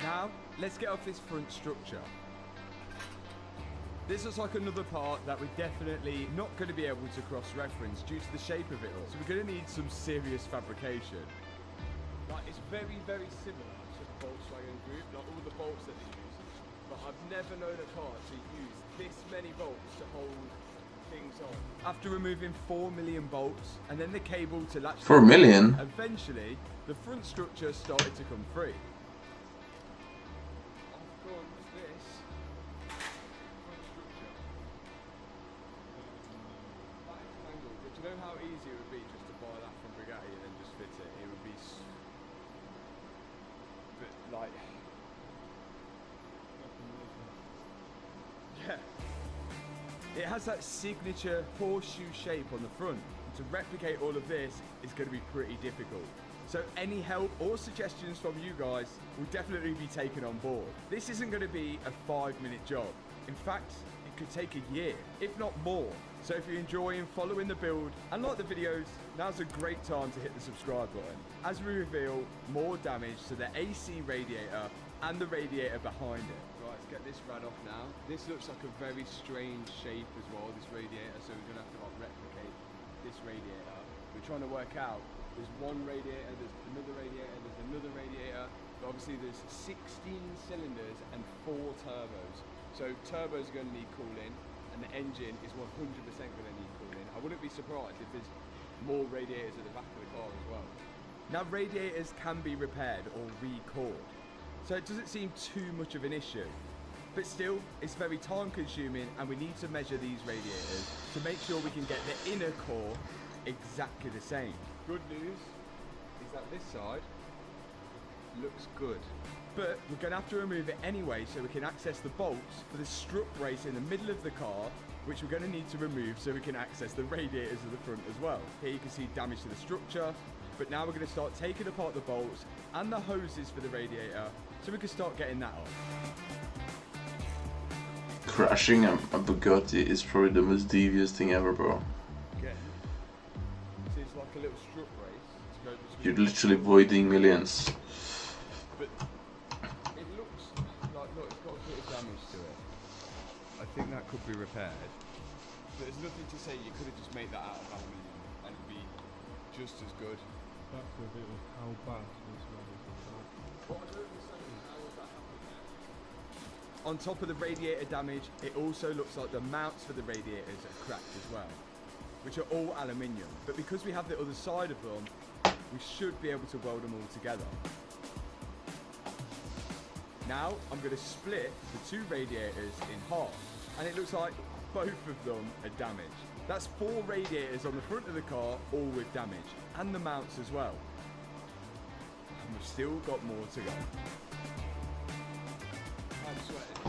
Now, let's get off this front structure. This looks like another part that we're definitely not going to be able to cross-reference due to the shape of it all. So we're going to need some serious fabrication. Like, it's very, very similar to the Volkswagen Group, like all the bolts that they use. But I've never known a car to use this many bolts to hold things on. After removing 4 million bolts and then the cable to latch 4 million? eventually the front structure started to come free. Of course, this front structure. That is an angle. Do you know how easy it would be just to buy that from Bugatti and then just fit it? It would be but like yeah. It has that signature horseshoe shape on the front. To replicate all of this is going to be pretty difficult. So any help or suggestions from you guys will definitely be taken on board. This isn't going to be a 5-minute job. In fact, it could take a year, if not more. So if you're enjoying following the build and like the videos, now's a great time to hit the subscribe button as we reveal more damage to the AC radiator and the radiator behind it. Right, let's get this rad off now. This looks like a very strange shape as well, this radiator, so we're gonna have to like replicate this radiator. We're trying to work out, there's one radiator, there's another radiator, there's another radiator, but obviously there's 16 cylinders and 4 turbos. So turbos are gonna need cooling, and the engine is 100% gonna need cooling. I wouldn't be surprised if there's more radiators at the back of the car as well. Now radiators can be repaired or re-cored, so it doesn't seem too much of an issue. But still, it's very time consuming and we need to measure these radiators to make sure we can get the inner core exactly the same. Good news is that this side looks good. But we're going to have to remove it anyway so we can access the bolts for the strut brace in the middle of the car, which we're going to need to remove so we can access the radiators of the front as well. Here you can see damage to the structure, but now we're going to start taking apart the bolts and the hoses for the radiator so we can start getting that off. Crashing a Bugatti is probably the most devious thing ever, bro. Again, so it's like a little strut brace to go between. You're literally voiding millions. But it looks like, look, it's got a bit of damage to it. I think that could be repaired. But there's nothing to say you could have just made that out of aluminium and it'd be just as good. That's a bit of how bad this one is. What I don't understand is how was that happening there? On top of the radiator damage, it also looks like the mounts for the radiators are cracked as well, which are all aluminium. But because we have the other side of them, we should be able to weld them all together. Now I'm going to split the 2 radiators in half, and it looks like both of them are damaged. That's 4 radiators on the front of the car, all with damage, and the mounts as well. And we've still got more to go. I'm sweating.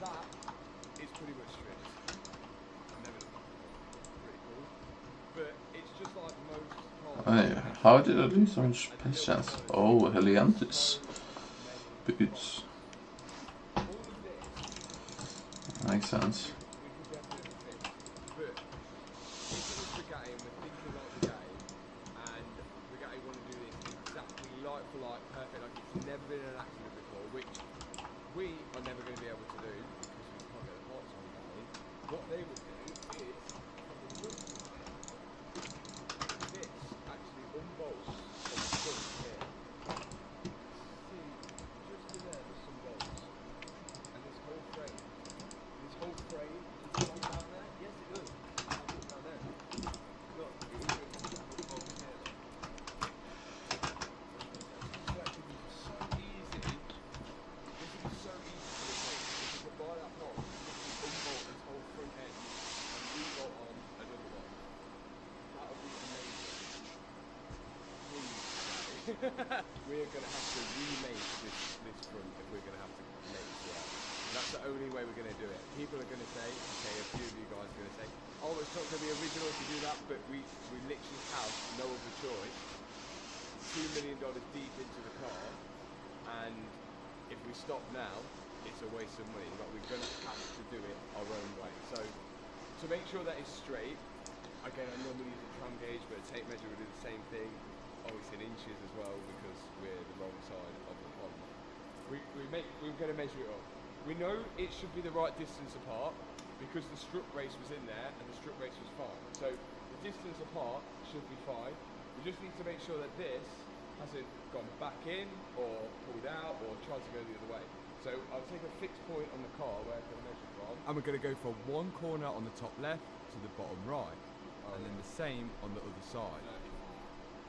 That is pretty much stripped. I've never done that before. Pretty cool. But it's just like most cars. How did I lose so much patience? Oh, Heliantis. Boots. Makes sense. Never been in an accident before, which we are never going to be able to do because we can't get the parts on Bugatti. What they would do is this actually unbolts on the front here. See, just in there, there's some bolts, and this whole frame does it go down there? Yes, it does. I'll put it down there. Look, it will put bolts here. We are going to have to remake this front if we're going to have to make this work. That's the only way we're going to do it. People are going to say, okay, a few of you guys are going to say, oh, it's not going to be original to do that, but we literally have no other choice. $2 million deep into the car, and if we stop now, it's a waste of money. Like, we're gonna have to do it our own way. So to make sure that it's straight, again, I normally use a tram gauge, but a tape measure will do the same thing. Obviously in inches as well, because we're the wrong side of the pond. We're gonna measure it up. We know it should be the right distance apart because the strut race was in there and the strut race was fine. So the distance apart should be fine. We just need to make sure that this hasn't gone back in or pulled out or tried to go the other way. So I'll take a fixed point on the car where I can measure from. And we're going to go for one corner on the top left to the bottom right. And then the same on the other side.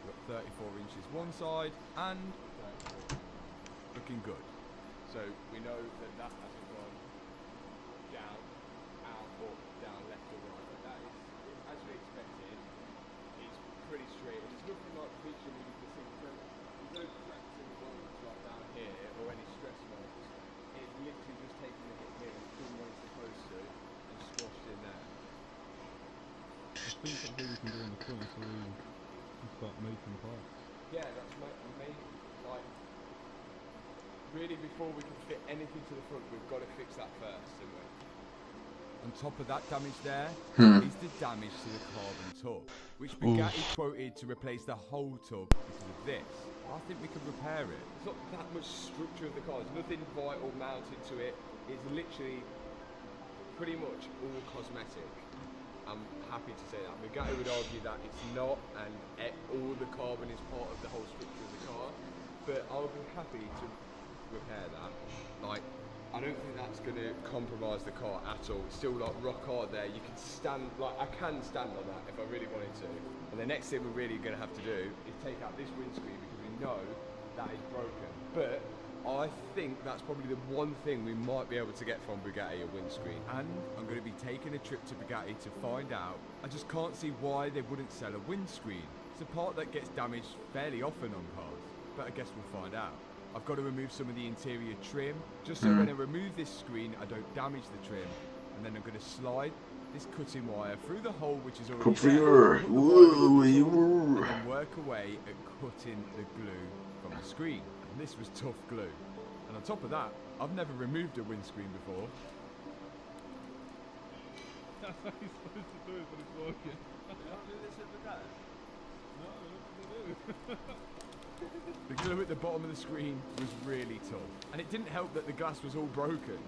We've got 34 inches one side and looking good. So we know that that hasn't gone down, out, up, down, left or right. But that is, as we expected, it's pretty straight. And there's nothing like feature we can see. So there's no cracks in the bottom like down here or any stress marks. It's literally just taking the hit here and doing what it's supposed to and squashed in there. I think that's all we can do on the point until we start making parts. Yeah, that's made like really before we can fit anything to the front, we've got to fix that first, haven't we? On top of that damage there is the damage to the carbon tub, which Bugatti quoted to replace the whole tub because of this. I think we could repair it. It's not that much structure of the car, there's nothing vital mounted to it. It's literally pretty much all cosmetic. I'm happy to say that. Bugatti would argue that it's not, and all the carbon is part of the whole structure of the car. But I'll be happy to repair that. Like, I don't think that's going to compromise the car at all. It's still like rock hard there. You can stand, like I can stand on that if I really wanted to. And the next thing we're really going to have to do is take out this windscreen because we know that is broken. But I think that's probably the one thing we might be able to get from Bugatti, a windscreen. And I'm going to be taking a trip to Bugatti to find out. I just can't see why they wouldn't sell a windscreen. It's a part that gets damaged fairly often on cars, but I guess we'll find out. I've got to remove some of the interior trim, just so when I remove this screen, I don't damage the trim. And then I'm going to slide this cutting wire through the hole which is already there, and then work away at cutting the glue from the screen. And this was tough glue. And on top of that, I've never removed a windscreen before. That's how you're supposed to do it, but it's working. You don't do this at Bugatti? No, what do? The glue at the bottom of the screen was really tough, and it didn't help that the glass was all broken,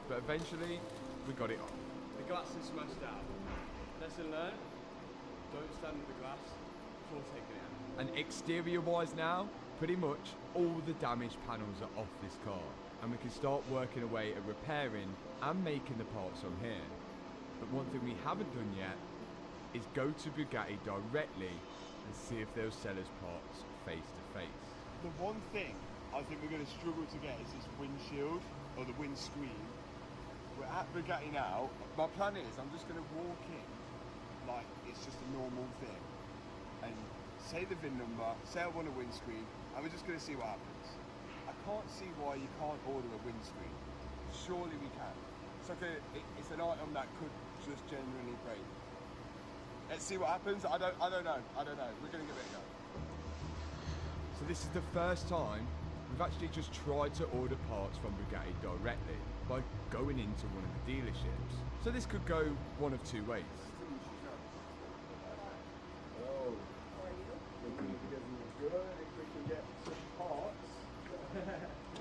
but eventually we got it off. The glass is smashed out. Lesson learned, don't stand with the glass before taking it out. And exterior wise now, pretty much all the damaged panels are off this car, and we can start working away at repairing and making the parts on here. But one thing we haven't done yet is go to Bugatti directly and see if they'll sell us parts face to face. The one thing I think we're going to struggle to get is this windshield or the windscreen. We're at Bugatti now. My plan is I'm just going to walk in like it's just a normal thing and say the VIN number, say I want a windscreen, and we're just going to see what happens. I can't see why you can't order a windscreen. Surely we can. It's like it's an item that could just genuinely break. Let's see what happens. I don't know. We're going to give it a go. So this is the first time we've actually just tried to order parts from Bugatti directly by going into one of the dealerships. So this could go one of two ways. Oh, looking good if we can get some parts.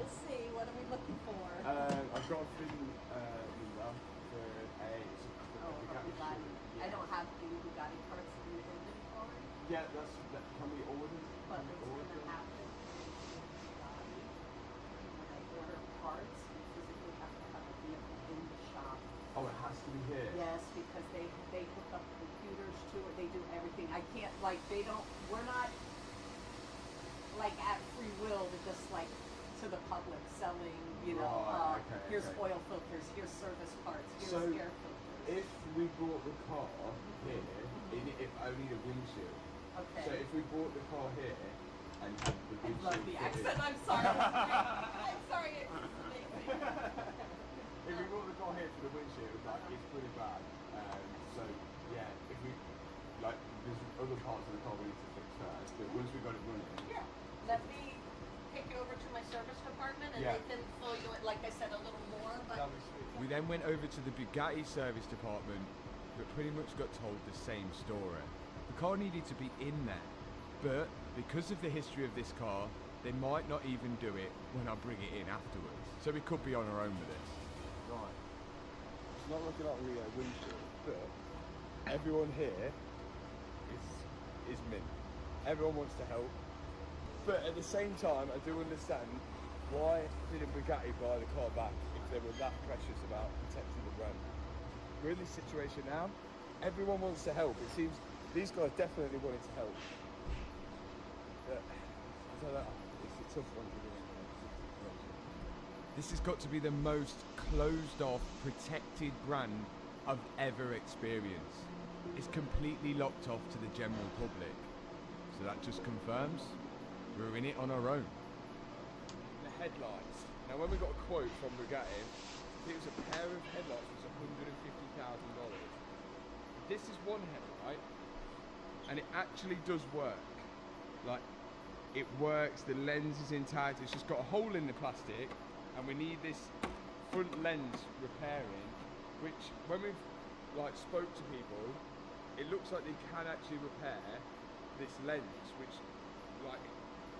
We'll see. What are we looking for? I've got a VIN number for a Bugatti Bugatti. shoe. I don't have the Bugatti parts in the inventory. Yeah, can we order? But it's going to happen Bugatti. When I order parts, we physically have to have a vehicle in the shop. Oh, it has to be here. Yes, because they hook up computers to it. They do everything. I can't we're not like at free will to just like to the public selling, here's oil filters, here's service parts, here's air filters. If we brought the car here, if only the windshield. Okay. So if we brought the car here and had the I windshield. love the accent. I'm sorry. I'm sorry. It's amazing. If we brought the car here for the windshield, it's pretty bad. So yeah, if we there's other parts of the car we need to fix first. But once we got it running. Yeah. Let me take you over to my service department and Yeah. they can fill you in, like I said, a little more. But We then went over to the Bugatti service department, but pretty much got told the same story. The car needed to be in there, but because of the history of this car, they might not even do it when I bring it in afterwards. So we could be on our own with this. Right. It's not looking like Rio windshield, but everyone here is mint. Everyone wants to help. But at the same time, I do understand why didn't Bugatti buy the car back if they were that precious about protecting the brand. We're in this situation now. Everyone wants to help. It seems these guys definitely wanted to help. But I don't know. It's a tough one to do. This has got to be the most closed off, protected brand I've ever experienced. It's completely locked off to the general public. So that just confirms we're in it on our own. The headlights. Now when we got a quote from Bugatti, it was a pair of headlights was $150,000. This is one headlight, and it actually does work. Like, it works, the lens is intact, it's just got a hole in the plastic, and we need this front lens repairing, which when we've like spoke to people, it looks like they can actually repair this lens, which like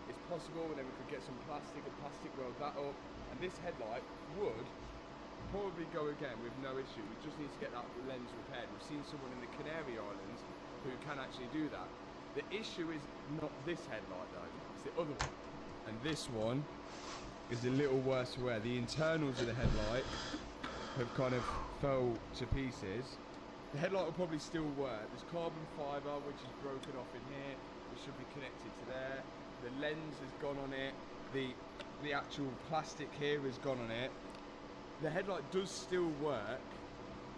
is possible, and then we could get some plastic and plastic weld that up, and this headlight would probably go again with no issue. We just need to get that lens repaired. We've seen someone in the Canary Islands who can actually do that. The issue is not this headlight though, it's the other one. And this one is a little worse for wear. The internals of the headlight have kind of fell to pieces. The headlight will probably still work. There's carbon fibre which is broken off in here, which should be connected to there. The lens has gone on it. The actual plastic here has gone on it. The headlight does still work,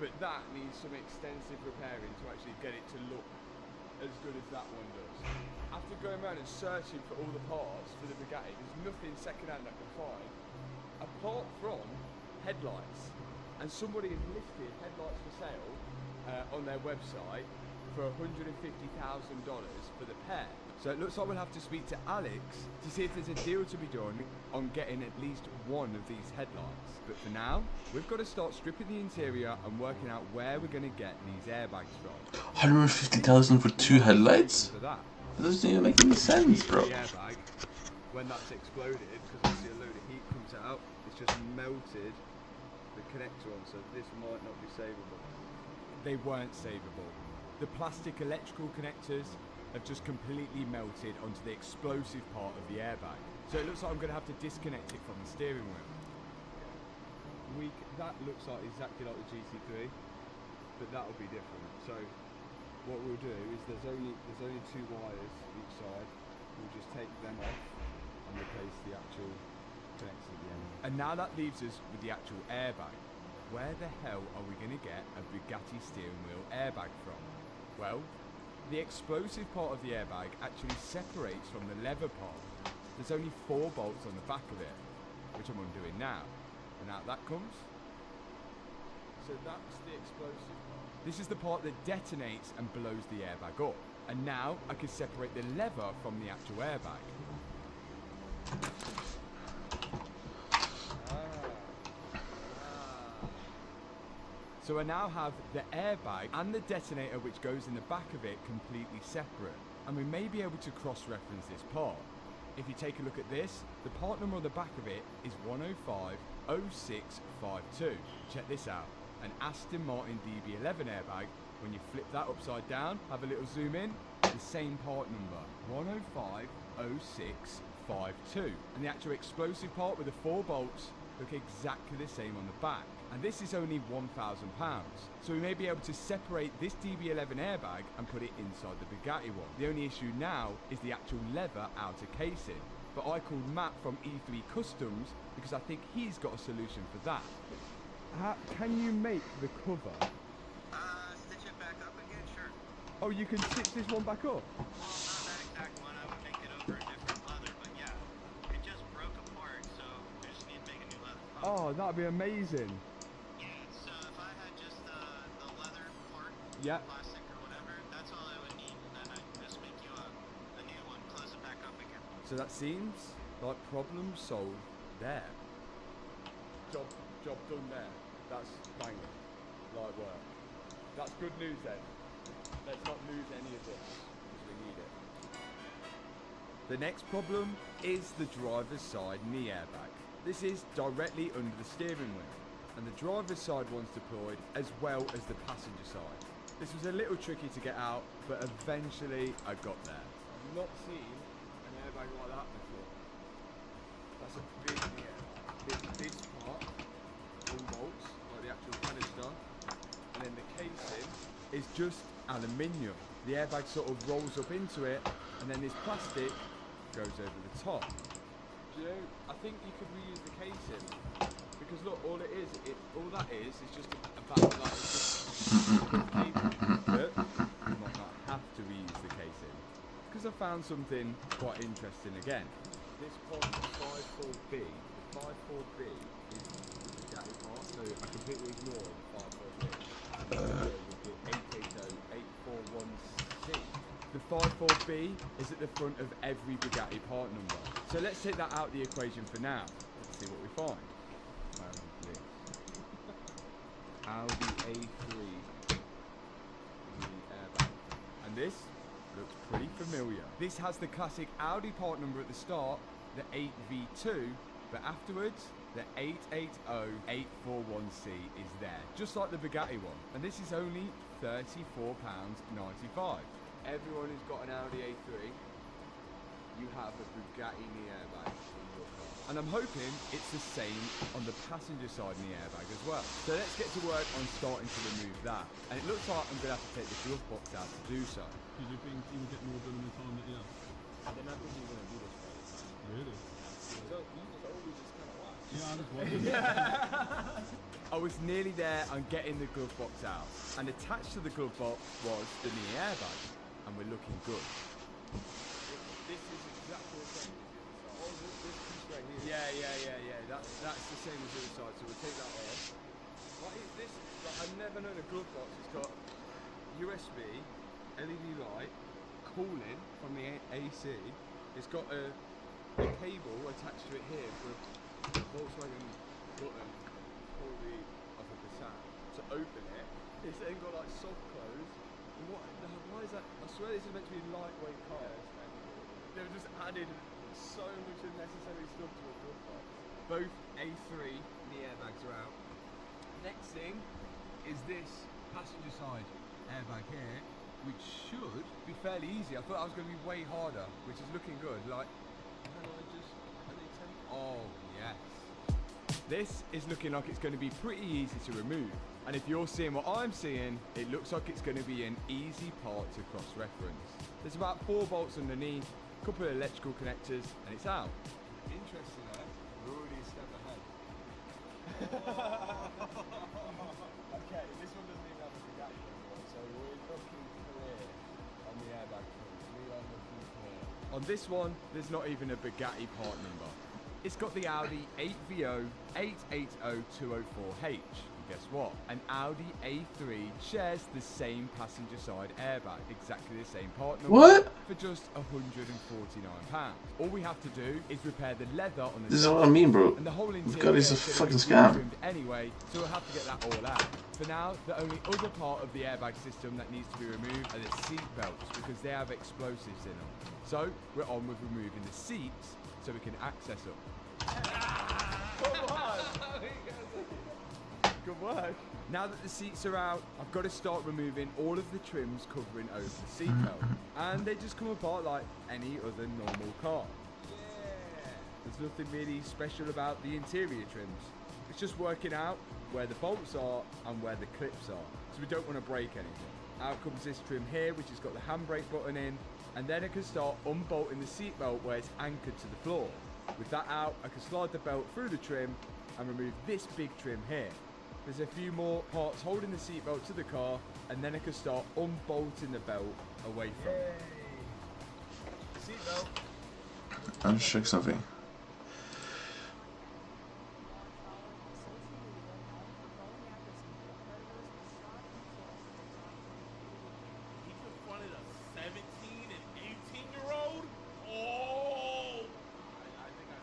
but that needs some extensive repairing to actually get it to look as good as that one does. After going around and searching for all the parts for the Bugatti, there's nothing second-hand I can find apart from headlights. And somebody has listed headlights for sale on their website for $150,000 for the pair. So it looks like we'll have to speak to Alex to see if there's a deal to be done on getting at least one of these headlights. But for now, we've got to start stripping the interior and working out where we're going to get these airbags from. 150,000 for 2 headlights? For that. That doesn't even make any sense, bro. The airbag, when that's exploded, because obviously a load of heat comes out, it's just melted the connector on, so this might not be savable. They weren't savable. The plastic electrical connectors have just completely melted onto the explosive part of the airbag. So it looks like I'm going to have to disconnect it from the steering wheel. That looks like exactly like the GT3, but that will be different. So what we'll do is there's only 2 wires each side. We'll just take them off and replace the actual connectors at the end. And now that leaves us with the actual airbag. Where the hell are we going to get a Bugatti steering wheel airbag from? Well, the explosive part of the airbag actually separates from the leather part. There's only 4 bolts on the back of it, which I'm undoing now. And out that comes. So that's the explosive part. This is the part that detonates and blows the airbag up. And now I can separate the leather from the actual airbag. So I now have the airbag and the detonator which goes in the back of it completely separate. And we may be able to cross-reference this part. If you take a look at this, the part number on the back of it is 1050652. Check this out. An Aston Martin DB11 airbag. When you flip that upside down, have a little zoom in, the same part number, 1050652. And the actual explosive part with the 4 bolts look exactly the same on the back. And this is only £1,000. So we may be able to separate this DB11 airbag and put it inside the Bugatti one. The only issue now is the actual leather outer casing. But I called Matt from E3 Customs because I think he's got a solution for that. Can you make the cover? Stitch it back up again, sure. Oh, you can stitch this one back up? Well, not that exact one. I would make it over a different leather, but yeah, it just broke apart, so we just need to make a new leather. Oh, that'd be amazing. Yeah, so if I had just the leather part, Yeah. plastic or whatever, that's all I would need, and then I'd just make you a new one, close it back up again. So that seems Like, problem solved there. Job done there. That's banging. Light work. That's good news then. Let's not lose any of this, because we need it. The next problem is the driver's side knee airbag. This is directly under the steering wheel, and the driver's side one's deployed as well as the passenger side. This was a little tricky to get out, but eventually I got there. I've not seen an airbag like that before. That's a big knee airbag. This part, all bolts, like the actual canister, and then the casing is just aluminium. The airbag sort of rolls up into it, and then this plastic goes over the top. You know, I think you could reuse the casing, because look, all that is just a back of that. It's just but you might not have to reuse the casing, because I found something quite interesting again. This part is 54B. The 54B is the Bugatti part, so I completely ignore the 54B. With the 880-841C. The 54B is at the front of every Bugatti part number. So let's take that out of the equation for now. Let's see what we find. Audi A3 airbag. And this looks pretty familiar. This has the classic Audi part number at the start, the 8V2, but afterwards, the 880-841C is there, just like the Bugatti one. And this is only £34.95. Everyone who's got an Audi A3, you have a Bugatti knee airbag in your car. And I'm hoping it's the same on the passenger side knee airbag as well. So let's get to work on starting to remove that. And it looks like I'm going to have to take the glove box out to do so. Did you think you would get more done in the time that you have? I did not think you were going to do this for this time. Really? So you just always just kind of watch. Yeah, I just wondered. I was nearly there on getting the glove box out, and attached to the glove box was the knee airbag, and we're looking good. This is exactly the same as the other side. Oh, this piece right here. Yeah. That's the same as the other side, so we'll take that off. I've never known a glove box. It's got USB, LED light, cooling from the AC. It's got a cable attached to it here for a Volkswagen button, probably off of the sound. To open it, it's then got like soft close. And why is that? I swear this is meant to be a lightweight car. They've just added so much unnecessary stuff to a glove box. Both A3 knee airbags are out. Next thing is this passenger side airbag here, which should be fairly easy. I thought that was going to be way harder, which is looking good. Like, oh yes. This is looking like it's going to be pretty easy to remove. And if you're seeing what I'm seeing, it looks like it's going to be an easy part to cross-reference. There's about 4 bolts underneath, a couple of electrical connectors, and it's out. Interesting, eh? We're already a step ahead. Okay, this one doesn't even have a Bugatti anymore, so we're looking clear on the airbag front. We are looking clear. On this one, there's not even a Bugatti part number. It's got the Audi 8VO 880204H. And guess what? An Audi A3 shares the same passenger side airbag, exactly the same part number. What? For just £149. All we have to do is repair the leather on the This is what I mean, bro. and the whole This interior guy is a is fucking scam. trimmed anyway, so we'll have to get that all out. For now, the only other part of the airbag system that needs to be removed are the seat belts, because they have explosives in them. So we're on with removing the seats so we can access them. Come on! Good work. Now that the seats are out, I've got to start removing all of the trims covering over the seat belt. And they just come apart like any other normal car. Yeah. There's nothing really special about the interior trims. It's just working out where the bolts are and where the clips are, so we don't want to break anything. Out comes this trim here, which has got the handbrake button in, and then I can start unbolting the seat belt where it's anchored to the floor. With that out, I can slide the belt through the trim and remove this big trim here. There's a few more parts holding the seatbelt to the car, and then I can start unbolting the belt away from it. Seatbelt. I'll just check something. He confronted a 17 and 18-year-old? Oh! I think I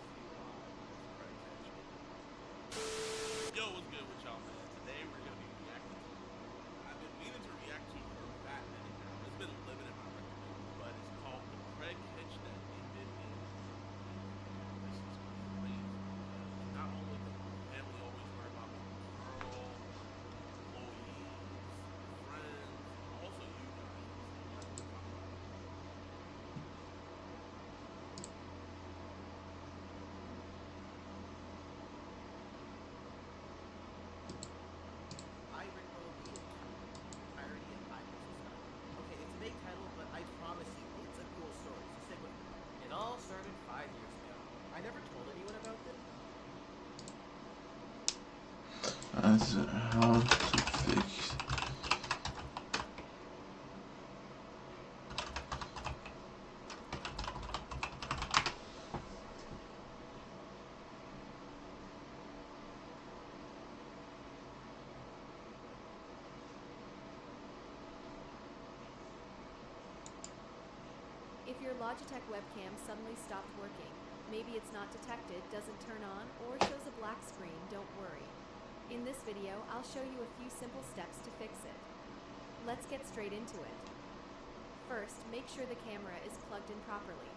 As how to fix. If your Logitech webcam suddenly stopped working, maybe it's not detected, doesn't turn on, or shows a black screen, don't worry. In this video, I'll show you a few simple steps to fix it. Let's get straight into it. First, make sure the camera is plugged in properly.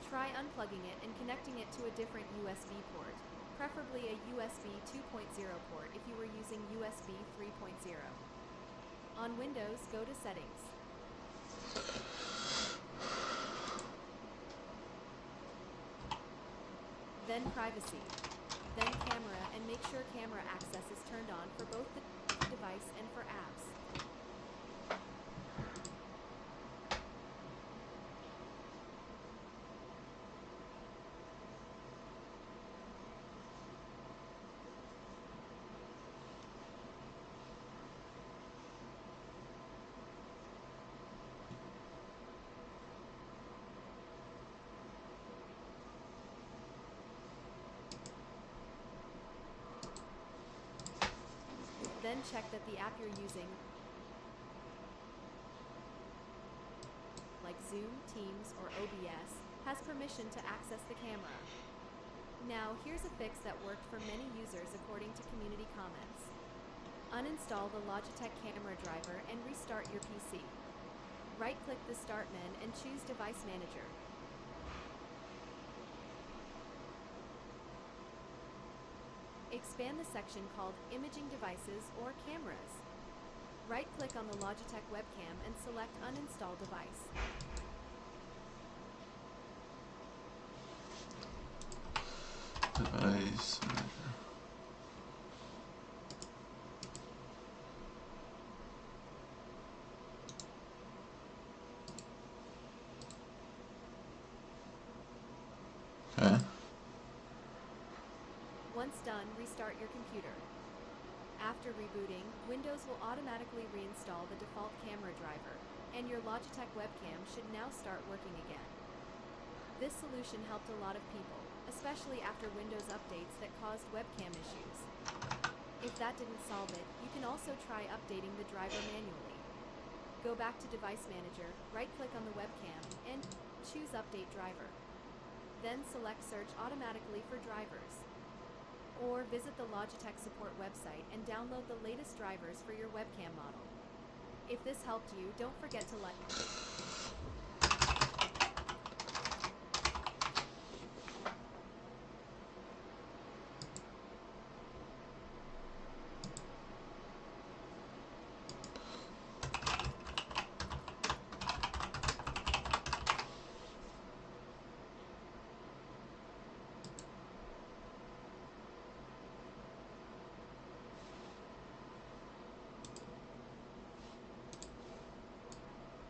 Try unplugging it and connecting it to a different USB port, preferably a USB 2.0 port if you were using USB 3.0. On Windows, go to Settings. Then Privacy. Then Camera, and make sure camera access is turned on for both the device and for apps. Then check that the app you're using, like Zoom, Teams, or OBS, has permission to access the camera. Now, here's a fix that worked for many users according to community comments. Uninstall the Logitech camera driver and restart your PC. Right-click the Start menu and choose Device Manager. Expand the section called Imaging Devices or Cameras. Right-click on the Logitech webcam and select Uninstall Device. Device. Okay. Once done, restart your computer. After rebooting, Windows will automatically reinstall the default camera driver, and your Logitech webcam should now start working again. This solution helped a lot of people, especially after Windows updates that caused webcam issues. If that didn't solve it, you can also try updating the driver manually. Go back to Device Manager, right-click on the webcam, and choose Update Driver. Then select Search automatically for drivers. Or visit the Logitech support website and download the latest drivers for your webcam model. If this helped you, don't forget to like.